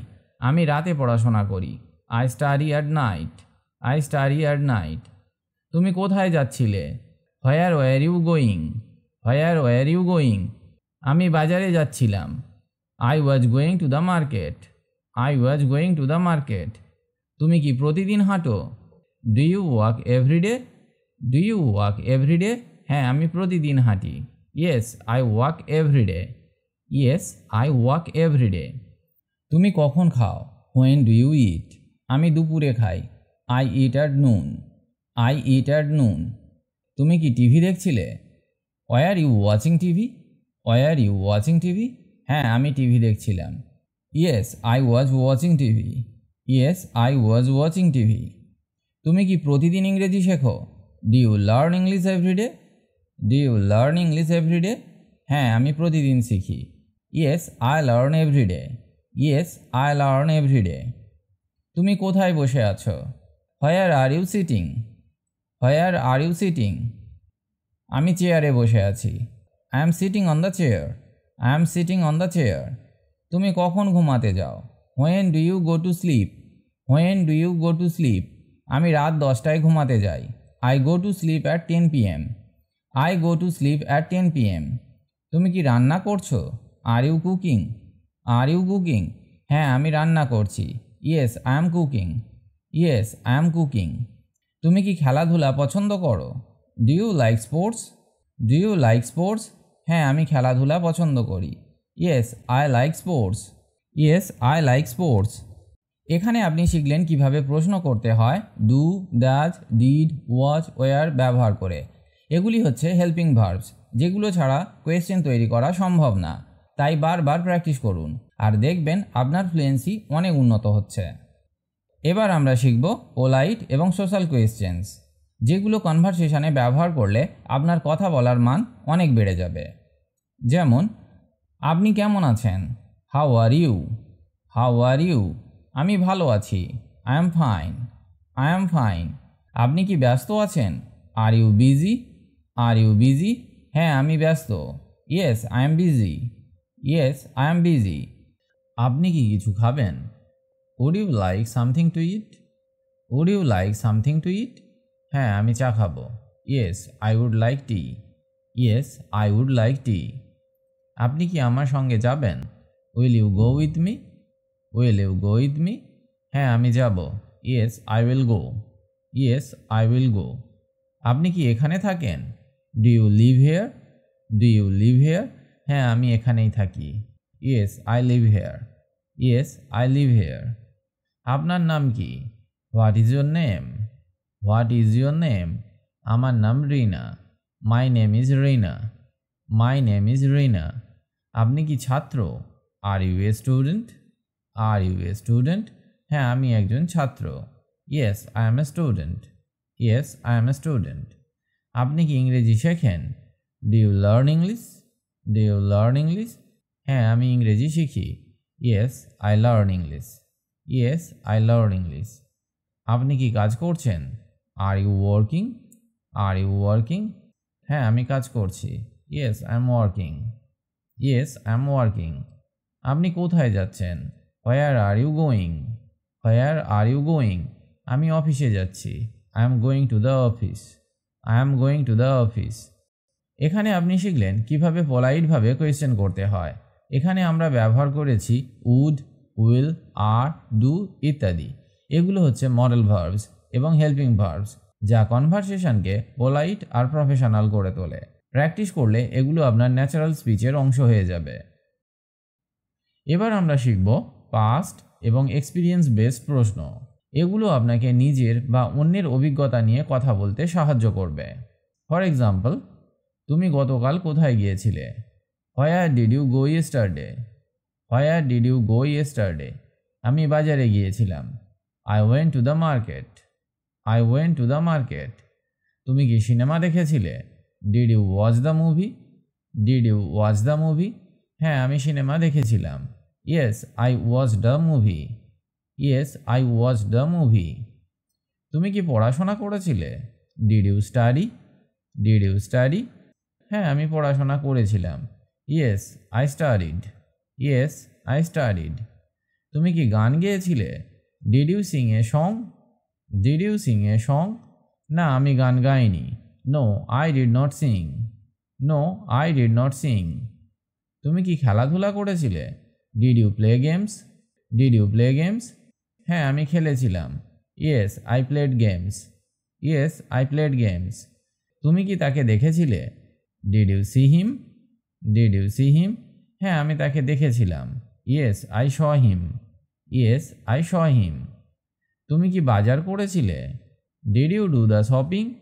আমি রাতে পড়াশোনা করি। I study at night, I study at night. তুমি কোথায় যাচ্ছিলে? Where were you going, where were you going. আমি বাজারে যাচ্ছিলাম। I was going to the market, I was going to the market. তুমি কি প্রতিদিন হাঁটো? Do you walk every day, do you walk every day. হ্যাঁ, আমি প্রতিদিন হাঁটি। Yes I walk everyday, yes I walk every day. তুমি কখন খাও? When do you eat. আমি দুপুরে খাই। I eat at noon, I eat at noon. তুমি কি টিভি দেখছিলে? Were you watching TV, were you watching TV. হ্যাঁ, আমি টিভি দেখছিলাম। Yes I was watching TV, yes I was watching TV. তুমি কি প্রতিদিন ইংরেজি শেখো? Do you learn English every day, do you learn English every day. হ্যাঁ, আমি প্রতিদিন শিখি। Yes I learn everyday, yes I learn every day. তুমি কোথায় বসে আছো? Where are you sitting, where are you sitting. আমি চেয়ারে বসে আছি। I am sitting on the chair, I am sitting on the chair. তুমি কখন ঘুমাতে যাও? When do you go to sleep, when do you go to sleep. আমি রাত 10টায় ঘুমাতে যাই। I go to sleep at 10 PM, I go to sleep at 10 PM। তুমি কি রান্না করছো? Are you cooking, are you cooking. হ্যাঁ, আমি রান্না করছি। Yes I am cooking, yes I am cooking. তুমি কি খেলাধুলা পছন্দ করো? Do you like sports, do you like sports. হ্যাঁ, আমি খেলাধুলা পছন্দ করি। Yes I like sports, yes I like sports. এখানে আপনি শিখলেন কিভাবে প্রশ্ন করতে হয় do, does, did, was, were ব্যবহার করে। এগুলি হচ্ছে হেল্পিং ভার্বস, যেগুলো ছাড়া কোয়েশ্চেন তৈরি করা সম্ভব না। তাই বারবার প্র্যাকটিস করুন আর দেখবেন আপনার ফ্লুয়েন্সি অনেক উন্নত হচ্ছে। এবার আমরা শিখব পোলাইট এবং সোশ্যাল কোয়েশ্চেন্স। যেগুলো কনভারসেশনে ব্যবহার করলে আপনার কথা বলার মান অনেক বেড়ে যাবে। যেমন, আপনি কেমন আছেন? How are you? How are you? আমি ভালো আছি। I am fine. I am fine. আপনি কি ব্যস্ত আছেন? Are you busy? Are you busy? হ্যাঁ, আমি ব্যস্ত। Yes, I am busy. Yes, I am busy. আপনি কি কিছু খাবেন? Would you like something to eat? Would you like something to eat? হ্যাঁ, আমি চা খাবো। Yes, I would like tea. Yes, I would like টি। আপনি কি আমার সঙ্গে যাবেন? Will you go with me? Will you go with me? হ্যাঁ, আমি যাব। Yes, I will go. Yes, I will go. আপনি কি এখানে থাকেন? Do you live here? Do you live here? হ্যাঁ, আমি এখানেই থাকি। Yes, I live here. Yes, I live here. আপনার নাম কি? What is your name? What is your name? আমার নাম Rina. My name is Rina. My name is Rina. আপনি কি ছাত্র? Are you a student? Are you a student? হ্যাঁ, আমি একজন ছাত্র। Yes, I am a student. Yes, I am a student. আপনি কি ইংরেজি শেখেন? Do you learn English? Do you learn English? হ্যাঁ, আমি ইংরেজি শিখি। Yes, I learn English. Yes, I learn English. আপনি কি কাজ করছেন? Are you working? Are you working? হ্যাঁ, আমি কাজ করছি। Yes, I am working. Yes, I am working. আপনি কোথায় যাচ্ছেন? Where are you going? Where are you going? আমি অফিসে যাচ্ছি। I am going to the office. I am going to the office. এখানে আপনি শিখলেন কিভাবে পোলাইটভাবে কোয়েশ্চেন করতে হয়। এখানে আমরা ব্যবহার করেছি উড, উইল, আর, ডু ইত্যাদি। এগুলো হচ্ছে মডেল ভার্বস এবং হেল্পিং ভার্বস, যা কনভারসেশনকে পোলাইট আর প্রফেশনাল করে তোলে। প্র্যাকটিস করলে এগুলো আপনার ন্যাচারাল স্পিচের অংশ হয়ে যাবে। এবার আমরা শিখব পাস্ট এবং এক্সপিরিয়েন্স বেসড প্রশ্ন। এগুলো আপনাকে নিজের বা অন্যের অভিজ্ঞতা নিয়ে কথা বলতে সাহায্য করবে। ফর এক্সাম্পল, তুমি গতকাল কোথায় গিয়েছিলে? Where did you go yesterday? Where did you go yesterday? আমি বাজারে গিয়েছিলাম। I went to the market. I went to the market. তুমি কি সিনেমা দেখেছিলে? Did you watch the movie? Did you watch the movie? হ্যাঁ, আমি সিনেমা দেখেছিলাম। Yes, I watch the movie. Yes, I watch the movie. তুমি কি পড়াশোনা করেছিলে? Did you study? Did you study? হ্যাঁ, আমি পড়াশোনা করেছিলাম। Yes, I studied. Yes, I studied. তুমি কি গান গেয়েছিলে? Did you sing a song? Did you sing a song? না, আমি গান গাইনি। No, I did not sing. No, I did not sing. তুমি কি খেলাধুলা করেছিলে? Did you play games? Did you play games? হ্যাঁ, আমি খেলেছিলাম। Yes, I played games. Yes, I played games. তুমি কি তাকে দেখেছিলে? Did you see him? Did you see him? হ্যাঁ, আমি তাকে দেখেছিলাম। Yes, I saw him. Yes, I saw him. তুমি কি বাজার করেছিলে? Did you do the shopping?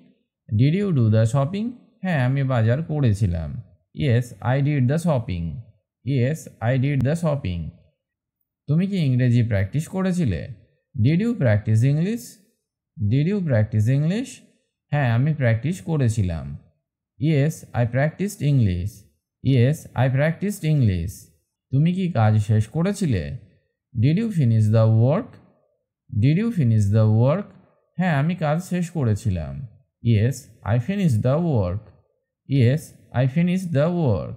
Did you do the shopping? হ্যাঁ, আমি বাজার করেছিলাম। Yes, I did the shopping. Yes, I did the shopping. তুমি কি ইংরেজি প্র্যাকটিস করেছিলে? Did you practise English? Did you practise English? হ্যাঁ, আমি প্র্যাকটিস করেছিলাম। Yes, I practised English. Yes, I practised English. তুমি কি কাজ শেষ করেছিলে? Did you finish the work? Did you finish the work? হ্যাঁ, আমি কাজ শেষ করেছিলাম। Yes, I finish the work. Yes, I finish the work.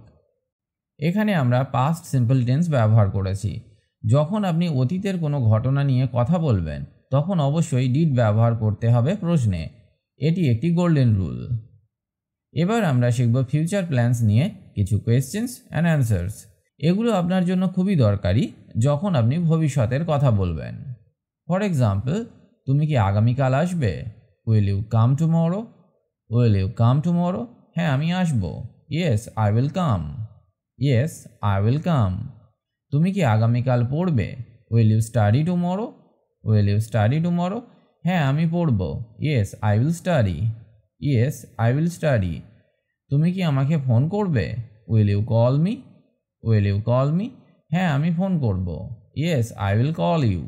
এখানে আমরা পাস্ট সিম্পল টেন্স ব্যবহার করেছি। যখন আপনি অতীতের কোনো ঘটনা নিয়ে কথা বলবেন, তখন অবশ্যই ডিড ব্যবহার করতে হবে প্রশ্নে। এটি একটি গোল্ডেন রুল। এবার আমরা শিখব ফিউচার প্ল্যানস নিয়ে কিছু কোয়েশ্চেন্স অ্যান্ড অ্যান্সার্স। এগুলো আপনার জন্য খুবই দরকারি যখন আপনি ভবিষ্যতের কথা বলবেন। ফর এক্সাম্পল, তুমি কি আগামীকাল আসবে? Will you come tomorrow? Will you come tomorrow? হ্যাঁ, আমি আসব। Yes, I will come. Yes, I will come. তুমি কি আগামীকাল পড়বে? Will you study tomorrow? Will you study tomorrow? হ্যাঁ, আমি পড়ব। Yes, I will study. Yes, I will study. তুমি কি আমাকে ফোন করবে? Will you call me? Will you call me? হ্যাঁ, আমি ফোন করব। Yes, I will call you.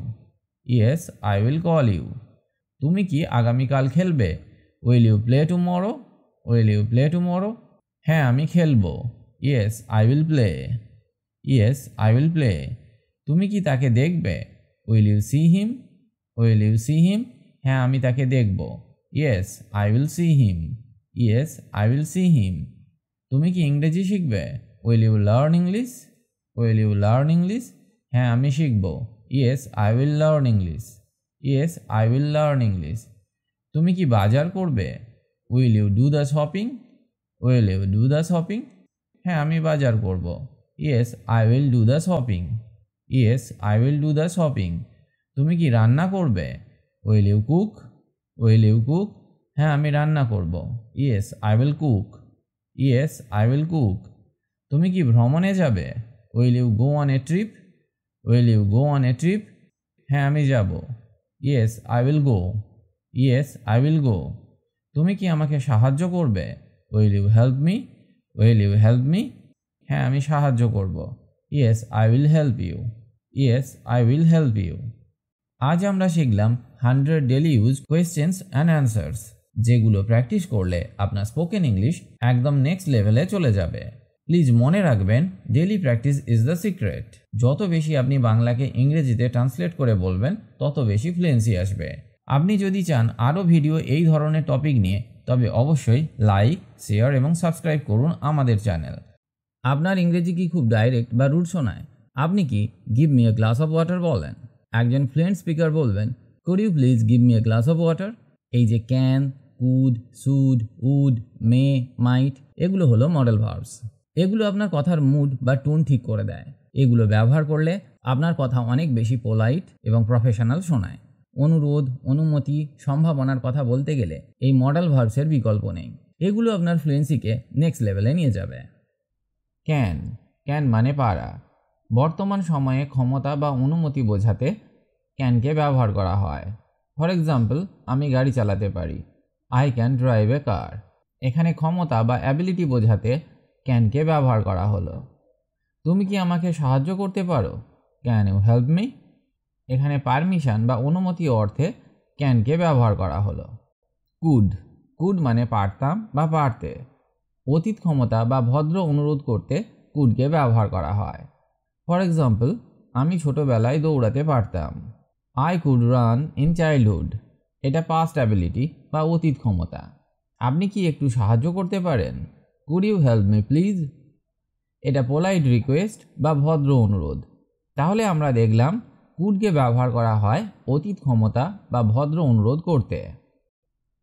Yes, I will call you. তুমি কি আগামীকাল খেলবে? Will you play tomorrow? Will you play tomorrow? হ্যাঁ আমি খেলবো। Yes I will play. Yes I will play. তুমি কি তাকে দেখবে? Will you see him? Will you see him? হ্যাঁ আমি তাকে দেখব। Yes I will see him. Yes I will see him. তুমি কি ইংরেজি শিখবে? Will you learn English? Will you learn English? হ্যাঁ আমি শিখব। Yes I will learn English. Yes I will learn English. তুমি কি বাজার করবে? Will you do the shopping? Will you do the shopping? হ্যাঁ আমি বাজার করব। Yes I will do the shopping. Yes I will do the shopping. তুমি কি রান্না করবে? Will you cook? Will you cook? হ্যাঁ আমি রান্না করব। Yes I will cook. Yes I will cook. তুমি কি ভ্রমণে যাবে? Will you go on a trip? Will you go on a trip? হ্যাঁ আমি যাব। Yes I will go. Yes I will go. তুমি কি আমাকে সাহায্য করবে? Will you help me? Will you help me? হ্যাঁ আমি সাহায্য করব। Yes I will help you. Yes I will help you. আজ আমরা শিখলাম 100 daily use questions and answers, যেগুলো প্র্যাকটিস করলে আপনার স্পোকেন ইংলিশ একদম নেক্সট লেভেলে চলে যাবে। প্লিজ মনে রাখবেন, daily practice is the secret. যত বেশি আপনি বাংলাকে ইংরেজিতে ট্রান্সলেট করে বলবেন, তত বেশি ফ্লুয়েন্সি আসবে। আপনি যদি চান আরও ভিডিও এই ধরনের টপিক নিয়ে, তবে অবশ্যই লাইক, শেয়ার এবং সাবস্ক্রাইব করুন আমাদের চ্যানেল। আপনার ইংরেজি কি খুব ডাইরেক্ট বা রুড শোনায়? আপনি কি give me a glass of water বলেন? একজন ফ্লুয়েন্ট স্পিকার বলবেন, could you please give me a glass of water? এই যে can, could, should, would, may, might, এগুলো হলো মডেল ভার্বস। এগুলো আপনার কথার মুড বা টোন ঠিক করে দেয়। এগুলো ব্যবহার করলে আপনার কথা অনেক বেশি পোলাইট এবং প্রফেশনাল শোনায়। অনুরোধ, অনুমতি, সম্ভাবনার কথা বলতে গেলে এই মডেল ভার্বসের বিকল্প নেই। এগুলো আপনার ফ্লুয়েন্সিকে নেক্সট লেভেলে নিয়ে যাবে। ক্যান, ক্যান মানে পারা। বর্তমান সময়ে ক্ষমতা বা অনুমতি বোঝাতে ক্যানকে ব্যবহার করা হয়। ফর এক্সাম্পল, আমি গাড়ি চালাতে পারি। আই ক্যান ড্রাইভ এ কার। এখানে ক্ষমতা বা অ্যাবিলিটি বোঝাতে ক্যানকে ব্যবহার করা হলো। তুমি কি আমাকে সাহায্য করতে পারো? Can you help me? এখানে পারমিশন বা অনুমতি অর্থে ক্যানকে ব্যবহার করা হলো। কুড, কুড মানে পারতাম বা পারতে। অতীত ক্ষমতা বা ভদ্র অনুরোধ করতে কুডকে ব্যবহার করা হয়। ফর এক্সাম্পল, আমি ছোটোবেলায় দৌড়াতে পারতাম। I could run in childhood. এটা পাস্ট অ্যাবিলিটি বা অতীত ক্ষমতা। আপনি কি একটু সাহায্য করতে পারেন? Could you help me please? এটা পোলাইট রিকোয়েস্ট বা ভদ্র অনুরোধ। তাহলে আমরা দেখলাম কুডকে ব্যবহার করা হয় অতীত ক্ষমতা বা ভদ্র অনুরোধ করতে।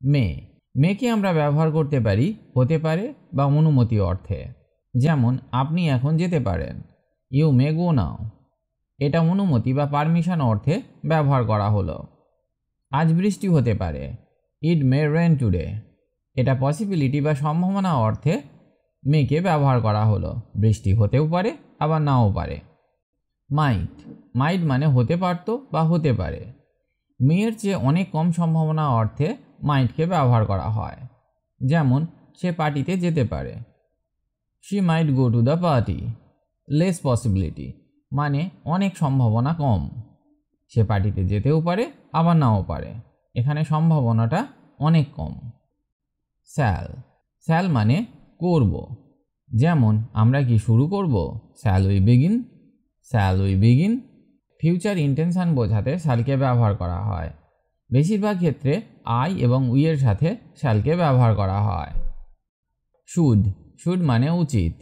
মে, মেকে আমরা ব্যবহার করতে পারি হতে পারে বা অনুমতি অর্থে। যেমন, আপনি এখন যেতে পারেন। ইউ মে গো নাও। এটা অনুমতি বা পারমিশন অর্থে ব্যবহার করা হলো। আজ বৃষ্টি হতে পারে। ইট মে রেন টুডে। এটা পসিবিলিটি বা সম্ভাবনা অর্থে মেকে ব্যবহার করা হলো। বৃষ্টি হতেও পারে আবার নাও পারে। মাইট, মাইট মানে হতে পারত বা হতে পারে। মেয়ের চেয়ে অনেক কম সম্ভাবনা অর্থে মাইটকে ব্যবহার করা হয়। যেমন, সে পার্টিতে যেতে পারে। She might go to the party. Less possibility মানে অনেক সম্ভাবনা কম। সে পার্টিতে যেতেও পারে আবার নাও পারে। এখানে সম্ভাবনাটা অনেক কম। শ্যাল, শ্যাল মানে করব। যেমন, আমরা কি শুরু করব? Shall we begin? Shall we begin? Future intention বোঝাতে শ্যালকে ব্যবহার করা হয়। বেশিরভাগ ক্ষেত্রে আই এবং উইয়ের সাথে শ্যালকে ব্যবহার করা হয়। শুড, শুড মানে উচিত।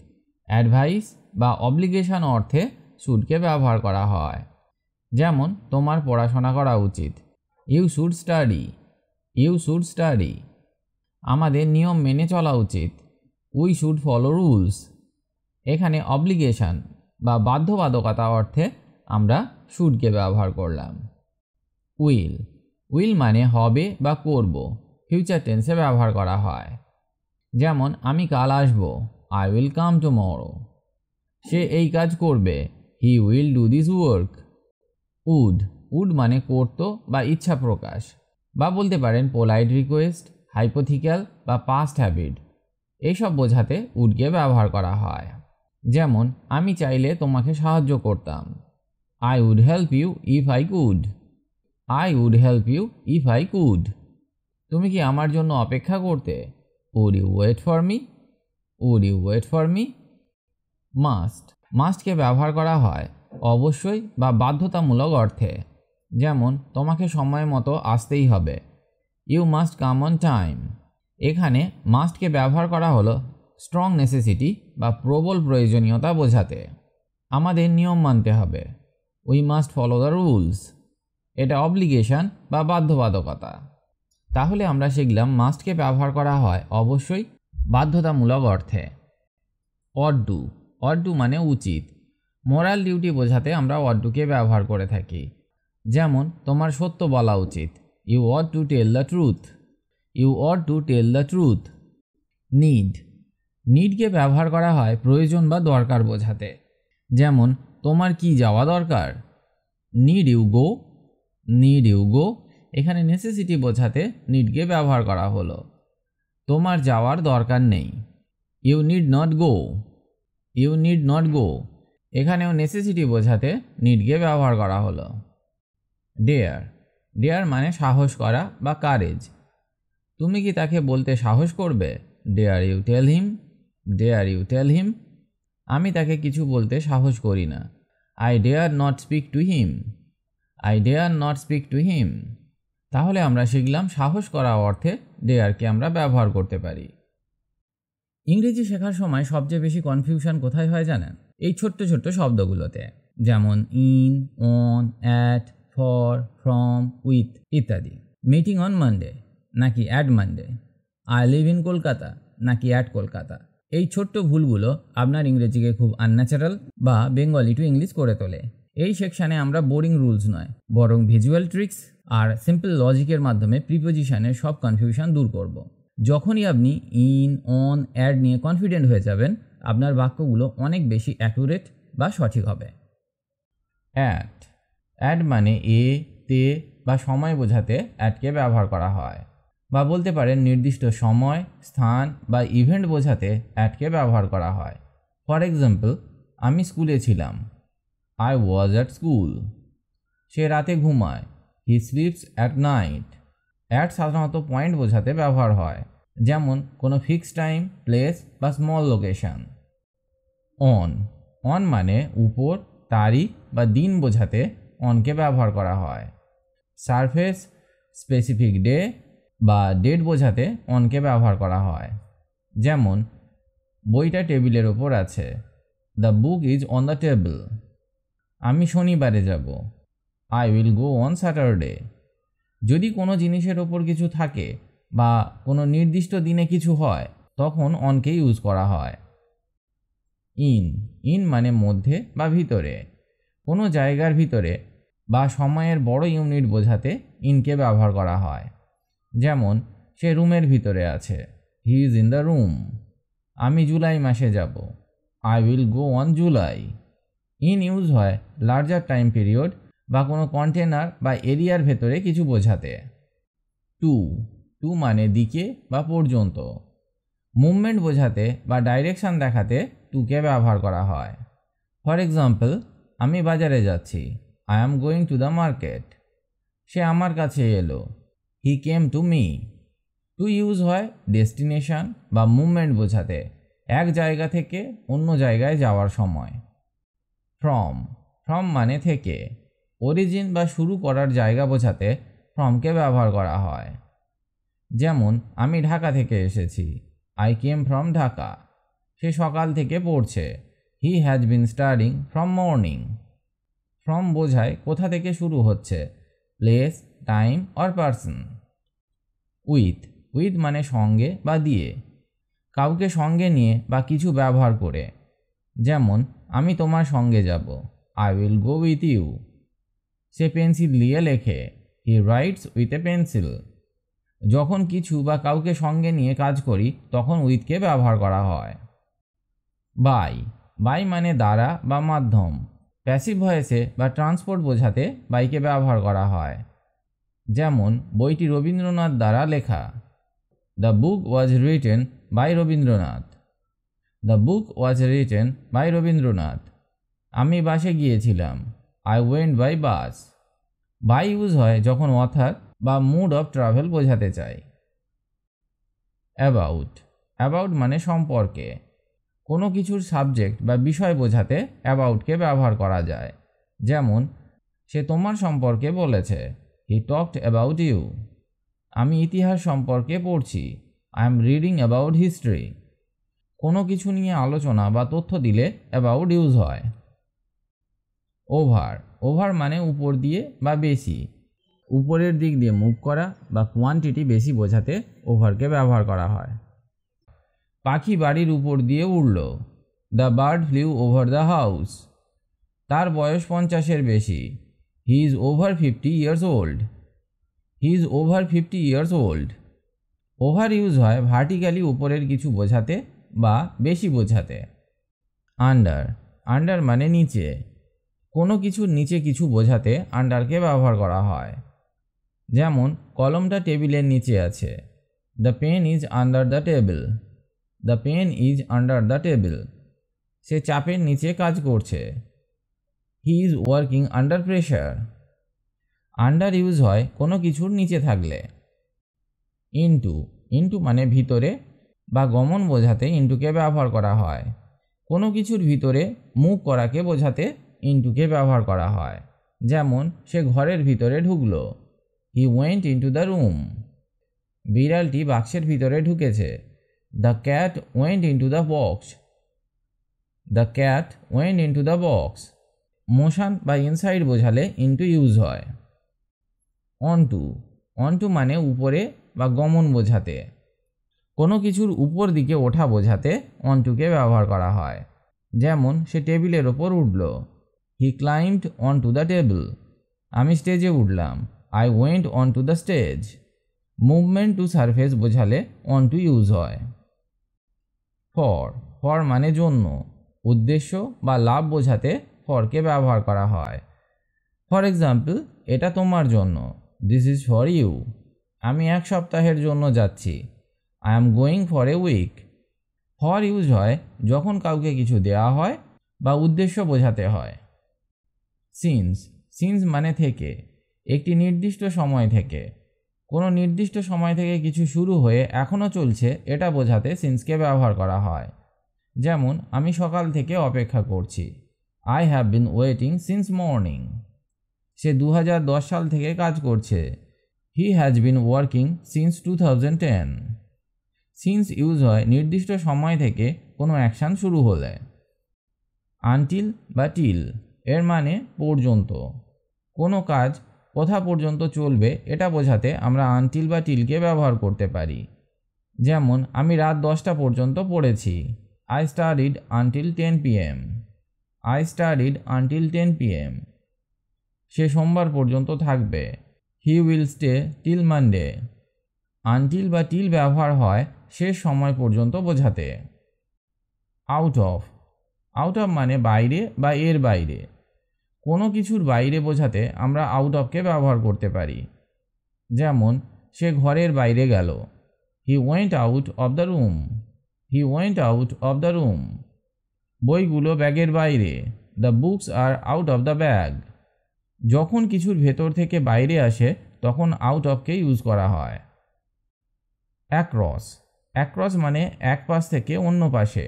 অ্যাডভাইস বা অব্লিগেশন অর্থে শুডকে ব্যবহার করা হয়। যেমন, তোমার পড়াশোনা করা উচিত। You should study. You should study. আমাদের নিয়ম মেনে চলা উচিত। We should follow rules. এখানে অব্লিগেশন বা বাধ্যবাধকতা অর্থে আমরা শুডকে ব্যবহার করলাম। উইল, উইল মানে হবে বা করব। ফিউচার টেন্সে ব্যবহার করা হয়। যেমন, আমি কাল আসব। I will come tomorrow. সে এই কাজ করবে। He will do this work. Would, would মানে করত বা ইচ্ছা প্রকাশ, বা বলতে পারেন পোলাইট রিকোয়েস্ট, হাইপোথিক্যাল বা পাস্ট হ্যাবিট। এইসব বোঝাতে উডকে ব্যবহার করা হয়। যেমন, আমি চাইলে তোমাকে সাহায্য করতাম। I would help you if I could. I would help you if I could. তুমি কি আমার জন্য অপেক্ষা করতে? Would you wait for me? Would you wait for me? Must, মাস্টকে ব্যবহার করা হয় অবশ্যই বা বাধ্যতামূলক অর্থে। যেমন তোমাকে সময় মতো আসতেই হবে, you must come on time. এখানে মাস্টকে ব্যবহার করা হলো স্ট্রং নেসেসিটি বা প্রবল প্রয়োজনীয়তা বোঝাতে। আমাদের নিয়ম মানতে হবে, we must follow the rules. এটা অব্লিগেশন বা বাধ্যবাধকতা। তাহলে আমরা শিখলাম মাস্টকে ব্যবহার করা হয় অবশ্যই বাধ্যতামূলক অর্থে। অট ডু, অট ডু মানে উচিত। মোরাল ডিউটি বোঝাতে আমরা অট ডুকে ব্যবহার করে থাকি। যেমন তোমার সত্য বলা উচিত, you ought to tell the truth. You ought to tell the truth. Need, নিডকে ব্যবহার করা হয় প্রয়োজন বা দরকার বোঝাতে। যেমন তোমার কি যাওয়া দরকার? Need you go? Need you go? এখানে নেসেসিটি বোঝাতে নিডকে ব্যবহার করা হলো। তোমার যাওয়ার দরকার নেই, you need not go. You need not go, এখানেও নেসেসিটি বোঝাতে নিডকে ব্যবহার করা হলো। ডেয়ার, ডেয়ার মানে সাহস করা বা কারেজ। তুমি কি তাকে বলতে সাহস করবে? Dare you tell him? Dare you tell him? আমি তাকে কিছু বলতে সাহস করি না, I dare not speak to him. I dare not speak to him. তাহলে আমরা শিখলাম সাহস করা অর্থে ডেয়ারকে আমরা ব্যবহার করতে পারি। ইংরেজি শেখার সময় সবচেয়ে বেশি কনফিউশন কোথায় হয় জানেন? এই ছোট্ট ছোট্ট শব্দগুলোতে, যেমন in, on, at, for, from, with ইত্যাদি। মিটিং অন মানডে নাকি at Monday, I live in Kolkata নাকি অ্যাট কলকাতা। এই ছোট্ট ভুলগুলো আপনার ইংরেজিকে খুব আনন্যাচারাল বা বেঙ্গলি টু ইংলিশ করে তোলে। এই সেকশানে আমরা বোরিং রুলস নয়, বরং ভিজুয়াল ট্রিক্স আর সিম্পল লজিকের মাধ্যমে প্রিপোজিশনের সব কনফিউশন দূর করব। যখনই আপনি ইন, অন, অ্যাড নিয়ে কনফিডেন্ট হয়ে যাবেন, আপনার বাক্যগুলো অনেক বেশি অ্যাকুরেট বা সঠিক হবে। অ্যাট, অ্যাড মানে এ, তে বা সময় বোঝাতে অ্যাডকে ব্যবহার করা হয়, বা বলতে পারেন নির্দিষ্ট সময়, স্থান বা ইভেন্ট বোঝাতে অ্যাডকে ব্যবহার করা হয়। ফর এক্সাম্পল, আমি স্কুলে ছিলাম, আই ওয়াজ অ্যাট স্কুল। সে রাতে ঘুমায়, হি স্লিপস অ্যাট নাইট। অ্যাট সাধারণত পয়েন্ট বোঝাতে ব্যবহার হয়, যেমন কোনো ফিক্সড টাইম, প্লেস বা স্মল লোকেশন। অন, অন মানে উপর, তারিখ বা দিন বোঝাতে অনকে ব্যবহার করা হয়। সারফেস, স্পেসিফিক ডে বা ডেট বোঝাতে অনকে ব্যবহার করা হয়। যেমন বইটা টেবিলের ওপর আছে, the book is on the table. আমি শনিবারে যাব, I will go on Saturday. যদি কোনো জিনিসের ওপর কিছু থাকে বা কোনো নির্দিষ্ট দিনে কিছু হয়, তখন অনকে ইউজ করা হয়। ইন, ইন মানে মধ্যে বা ভিতরে। কোনো জায়গার ভিতরে বা সময়ের বড় ইউনিট বোঝাতে ইনকে ব্যবহার করা হয়। যেমন সে রুমের ভিতরে আছে, he is in the room. আমি জুলাই মাসে যাব, I will go on July. In use হয় লার্জার টাইম পিরিয়ড বা কোনো কন্টেনার বা এরিয়ার ভেতরে কিছু বোঝাতে। টু, টু মানে দিকে বা পর্যন্ত। মুভমেন্ট বোঝাতে বা ডাইরেকশন দেখাতে টুকে ব্যবহার করা হয়। ফর এক্সাম্পল, আমি বাজারে যাচ্ছি, I am going to the market. সে আমার কাছে এলো, he came to me. To use হয় ডেস্টিনেশন বা মুভমেন্ট বোঝাতে, এক জায়গা থেকে অন্য জায়গায় যাওয়ার সময়। ফ্রম, ফ্রম মানে থেকে। অরিজিন বা শুরু করার জায়গা বোঝাতে ফ্রমকে ব্যবহার করা হয়। যেমন আমি ঢাকা থেকে এসেছি, আই কেম ফ্রম ঢাকা। সে সকাল থেকে পড়ছে, হি has been studying from morning. From বোঝায় কোথা থেকে শুরু হচ্ছে, place, time or person. With, with মানে সঙ্গে বা দিয়ে, কাউকে সঙ্গে নিয়ে বা কিছু ব্যবহার করে। যেমন আমি তোমার সঙ্গে যাব, I will go with you. সে পেন্সিল দিয়ে লেখে, he writes with a pencil. যখন কিছু বা কাউকে সঙ্গে নিয়ে কাজ করি, তখন উইথকে ব্যবহার করা হয়। বাই, বাই মানে দ্বারা বা মাধ্যম। প্যাসিভ ভয়েসে বা ট্রান্সপোর্ট বোঝাতে বাইকে ব্যবহার করা হয়। যেমন বইটি রবীন্দ্রনাথ দ্বারা লেখা, the book was written by Rabindranath. The book was written by Rabindranath. আমি বাসে গিয়েছিলাম, I went by bus. By use হয় যখন অথার বা মুড অফ ট্রাভেল বোঝাতে চাই। অ্যাবাউট, অ্যাবাউট মানে সম্পর্কে। কোনো কিছুর সাবজেক্ট বা বিষয় বোঝাতে অ্যাবাউটকে ব্যবহার করা যায়। যেমন, সে তোমার সম্পর্কে বলেছে, হি টকড অ্যাবাউট ইউ। আমি ইতিহাস সম্পর্কে পড়ছি, I am reading about history. কোনো কিছু নিয়ে আলোচনা বা তথ্য দিলে অ্যাবাউট ইউজ হয়। ওভার, ওভার মানে উপর দিয়ে বা বেশি। উপরের দিক দিয়ে মুভ করা বা কোয়ান্টিটি বেশি বোঝাতে ওভারকে ব্যবহার করা হয়। পাখি বাড়ির উপর দিয়ে উড়ল, the bird flew over the house. তার বয়স 50-এর বেশি, he is over 50 years old. He is over 50 years old. Over use হয় ভার্টিক্যালি উপরের কিছু বোঝাতে বা বেশি বোঝাতে। আন্ডার, আন্ডার মানে নিচে। কোনো কিছুর নিচে কিছু বোঝাতে আন্ডারকে ব্যবহার করা হয়। যেমন, কলমটা টেবিলের নিচে আছে, the pen is under the table. The pen is under the table. সে চাপের নিচে কাজ করছে, he is working under pressure. Under use হয় কোনো কিছুর নিচে থাকলে। ইনটু, ইনটু মানে ভিতরে বা গমন বোঝাতে ইনটুকে ব্যবহার করা হয়। কোনো কিছুর ভিতরে মুভ করাকে বোঝাতে ইনটুকে ব্যবহার করা হয়। যেমন, সে ঘরের ভিতরে ঢুকলো, he went into the room. বিড়ালটি বাক্সের ভিতরে ঢুকেছে, the cat went into the box. The cat went into the box. Motion বা ইনসাইড বোঝালে ইনটু ইউজ হয়। অনটু, অনটু মানে উপরে বা গমন বোঝাতে। কোনো কিছুর উপর দিকে ওঠা বোঝাতে অনটুকে ব্যবহার করা হয়। যেমন, সে টেবিলের ওপর উঠল, he climbed onto the table. আমি স্টেজে উঠলাম, I went onto the stage. Movement to surface বোঝালে অন টু ইউজ হয়। ফর, ফর মানে জন্য, উদ্দেশ্য বা লাভ বোঝাতে ফরকে ব্যবহার করা হয়। ফর এক্সাম্পল, এটা তোমার জন্য, দিস ইজ ফর ইউ। আমি 1 সপ্তাহের জন্য যাচ্ছি, I am going for a week. For use হয় যখন কাউকে কিছু দেওয়া হয় বা উদ্দেশ্য বোঝাতে হয়। সিন্স, সিন্স মানে থেকে, একটি নির্দিষ্ট সময় থেকে। কোনো নির্দিষ্ট সময় থেকে কিছু শুরু হয়ে এখনও চলছে এটা বোঝাতে সিন্সকে ব্যবহার করা হয়। যেমন, আমি সকাল থেকে অপেক্ষা করছি, I have been waiting since morning. সে 2010 সাল থেকে কাজ করছে, he has been working since 2010। Since use হয় নির্দিষ্ট সময় থেকে কোনো অ্যাকশান শুরু হলে। আনটিল বা টিল এর মানে পর্যন্ত। কোনো কাজ কোথা পর্যন্ত চলবে এটা বোঝাতে আমরা আনটিল বা টিলকে ব্যবহার করতে পারি। যেমন, আমি রাত 10টা পর্যন্ত পড়েছি, I studied until 10 PM। I studied until 10 PM। সে সোমবার পর্যন্ত থাকবে, he will stay till Monday. Until বা টিল ব্যবহার হয় শেষ সময় পর্যন্ত বোঝাতে। আউট অফ, আউট অফ মানে বাইরে বা এর বাইরে। কোনো কিছুর বাইরে বোঝাতে আমরা আউট অফকে ব্যবহার করতে পারি। যেমন, সে ঘরের বাইরে গেল, he went out of the room. He went out of the room. বইগুলো ব্যাগের বাইরে, the books are out of the bag. যখন কিছুর ভেতর থেকে বাইরে আসে তখন আউট অফকে ইউজ করা হয়। অ্যাক্রস, অ্যাক্রস মানে এক পাশ থেকে অন্য পাশে।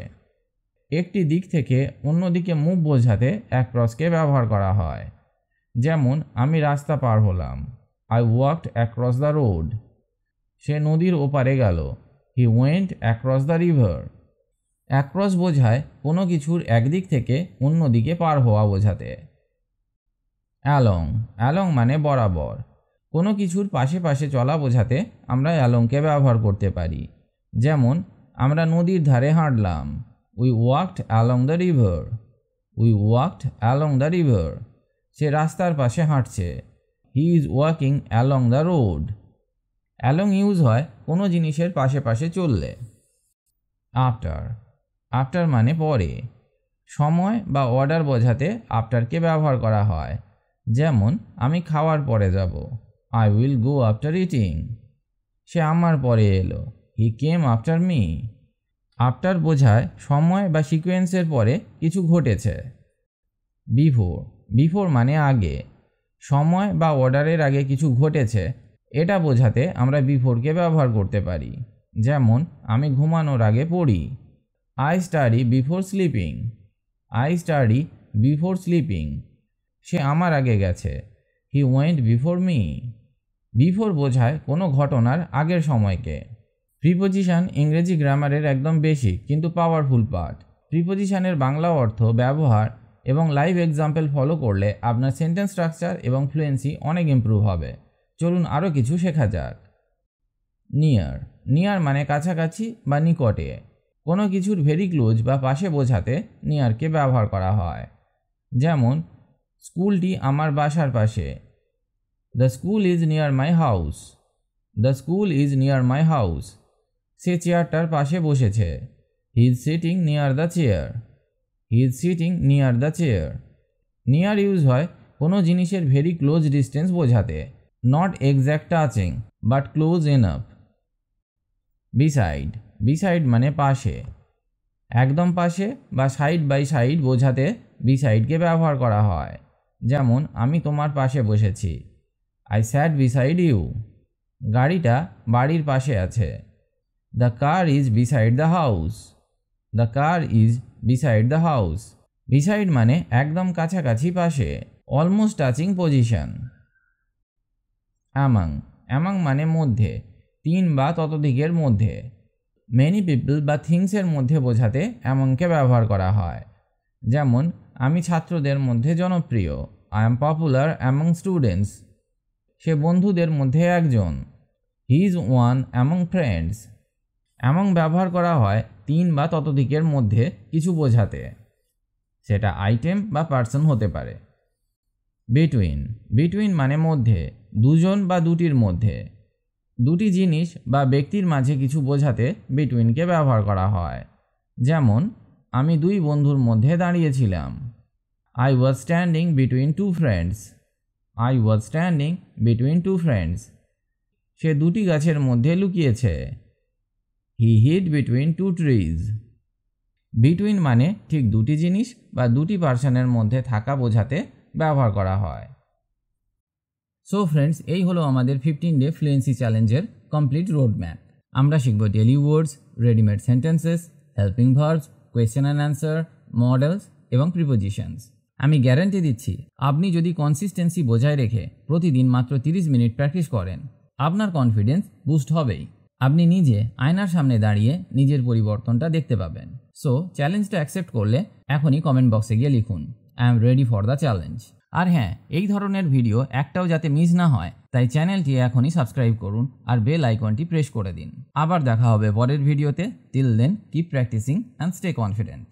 একটি দিক থেকে অন্য দিকে মুভ বোঝাতে অ্যাক্রসকে ব্যবহার করা হয়। যেমন, আমি রাস্তা পার হলাম, I walked across the road. সে নদীর ওপারে গেল, he went across the river. Across বোঝায় কোনো কিছুর একদিক থেকে অন্য দিকে পার হওয়া বোঝাতে। অ্যালং, অ্যালং মানে বরাবর। কোনো কিছুর পাশে পাশে চলা বোঝাতে আমরা অ্যালংকে ব্যবহার করতে পারি। যেমন, আমরা নদীর ধারে হাঁটলাম, we walked along the river. We walked along the river. সে রাস্তার পাশে হাঁটছে, he is walking along the road. Along use হয় কোনো জিনিসের পাশে পাশে চললে। আফটার, আফটার মানে পরে। সময় বা অর্ডার বোঝাতে আফটারকে ব্যবহার করা হয়। যেমন, আমি খাওয়ার পরে যাব, I will go after eating. সে আমার পরে এলো, he came after me. After বোঝায় সময় বা সিকোয়েন্সের পরে কিছু ঘটেছে। বিফোর, বিফোর মানে আগে। সময় বা অর্ডারের আগে কিছু ঘটেছে এটা বোঝাতে আমরা বিফোরকে ব্যবহার করতে পারি। যেমন আমি ঘুমানোর আগে পড়ি। I study before sleeping. I study before sleeping. সে আমার আগে গেছে। He went before me. Before বোঝায় কোনো ঘটনার আগের সময়কে। প্রিপোজিশন ইংরেজি গ্রামারের একদম বেসিক কিন্তু পাওয়ারফুল পার্ট। প্রিপোজিশনের বাংলা অর্থ, ব্যবহার এবং লাইভ এক্সাম্পল ফলো করলে আপনার সেন্টেন্স স্ট্রাকচার এবং ফ্লুয়েন্সি অনেক ইমপ্রুভ হবে। চলুন আরও কিছু শেখা যাক। নিয়ার। নিয়ার মানে কাছাকাছি বা নিকটে। কোনো কিছুর ভেরি ক্লোজ বা পাশে বোঝাতে নিয়ারকে ব্যবহার করা হয়। যেমন স্কুলটি আমার বাসার পাশে। The school is near my house. The school is near my house. সে চেয়ারটার পাশে বসেছে। He is sitting near the chair. He is sitting near the chair. Near use হয় কোনো জিনিসের ভেরি ক্লোজ ডিস্টেন্স বোঝাতে, not exact touching but close enough. Beside. Beside মানে পাশে। একদম পাশে বা সাইড বাই সাইড বোঝাতে বিসাইডকে ব্যবহার করা হয়। যেমন আমি তোমার পাশে বসেছি। I sat beside you. গাড়িটা বাড়ির পাশে আছে। The car is beside the house. The car is beside the house. Beside মানে একদম কাছাকাছি পাশে, almost touching position. Among. Among মানে মধ্যে, তিন বা ততোধিকের মধ্যে। মেনি পিপল বা থিংসের মধ্যে বোঝাতে অ্যামাংকে ব্যবহার করা হয়। যেমন আমি ছাত্রদের মধ্যে জনপ্রিয়। I am popular among students. সে বন্ধুদের মধ্যে একজন। He is one among friends. Among ব্যবহার করা হয় তিন বা ততোধিকের মধ্যে কিছু বোঝাতে, সেটা আইটেম বা পার্সন হতে পারে। বিটুইন। বিটুইন মানে মধ্যে, দুজন বা দুটির মধ্যে। দুটি জিনিস বা ব্যক্তির মাঝে কিছু বোঝাতে বিটুইনকে ব্যবহার করা হয়। যেমন আমি দুই বন্ধুর মধ্যে দাঁড়িয়েছিলাম। I was standing between two friends. I was standing between two friends. সে দুটি গাছের মধ্যে লুকিয়েছে। He hid between two trees. Between মানে ঠিক দুটি জিনিস বা দুটি পার্সনের মধ্যে থাকা বোঝাতে ব্যবহার করা হয়। সো ফ্রেন্ডস, এই হলো আমাদের 15 ডে ফ্লুয়েন্সি চ্যালেঞ্জের কমপ্লিট রোড ম্যাপ। আমরা শিখব daily words, readymade sentences, helping verbs, question and answer, models এবং প্রিপোজিশনস। আমি গ্যারান্টি দিচ্ছি, আপনি যদি কনসিস্টেন্সি বজায় রেখে প্রতিদিন মাত্র 30 মিনিট প্র্যাকটিস করেন, আপনার কনফিডেন্স বুস্ট হবেই। আপনি নিজে আয়নার সামনে দাঁড়িয়ে নিজের পরিবর্তনটা দেখতে পাবেন। সো চ্যালেঞ্জটা অ্যাকসেপ্ট করলে এখনই কমেন্ট বক্সে গিয়ে লিখুন, I am ready for the challenge. আর হ্যাঁ, এই ধরনের ভিডিও একটাও যাতে মিস না হয়, তাই চ্যানেলটি এখনই সাবস্ক্রাইব করুন আর বেল আইকনটি প্রেস করে দিন। আবার দেখা হবে পরের ভিডিওতে। Till then, keep practicing and stay confident.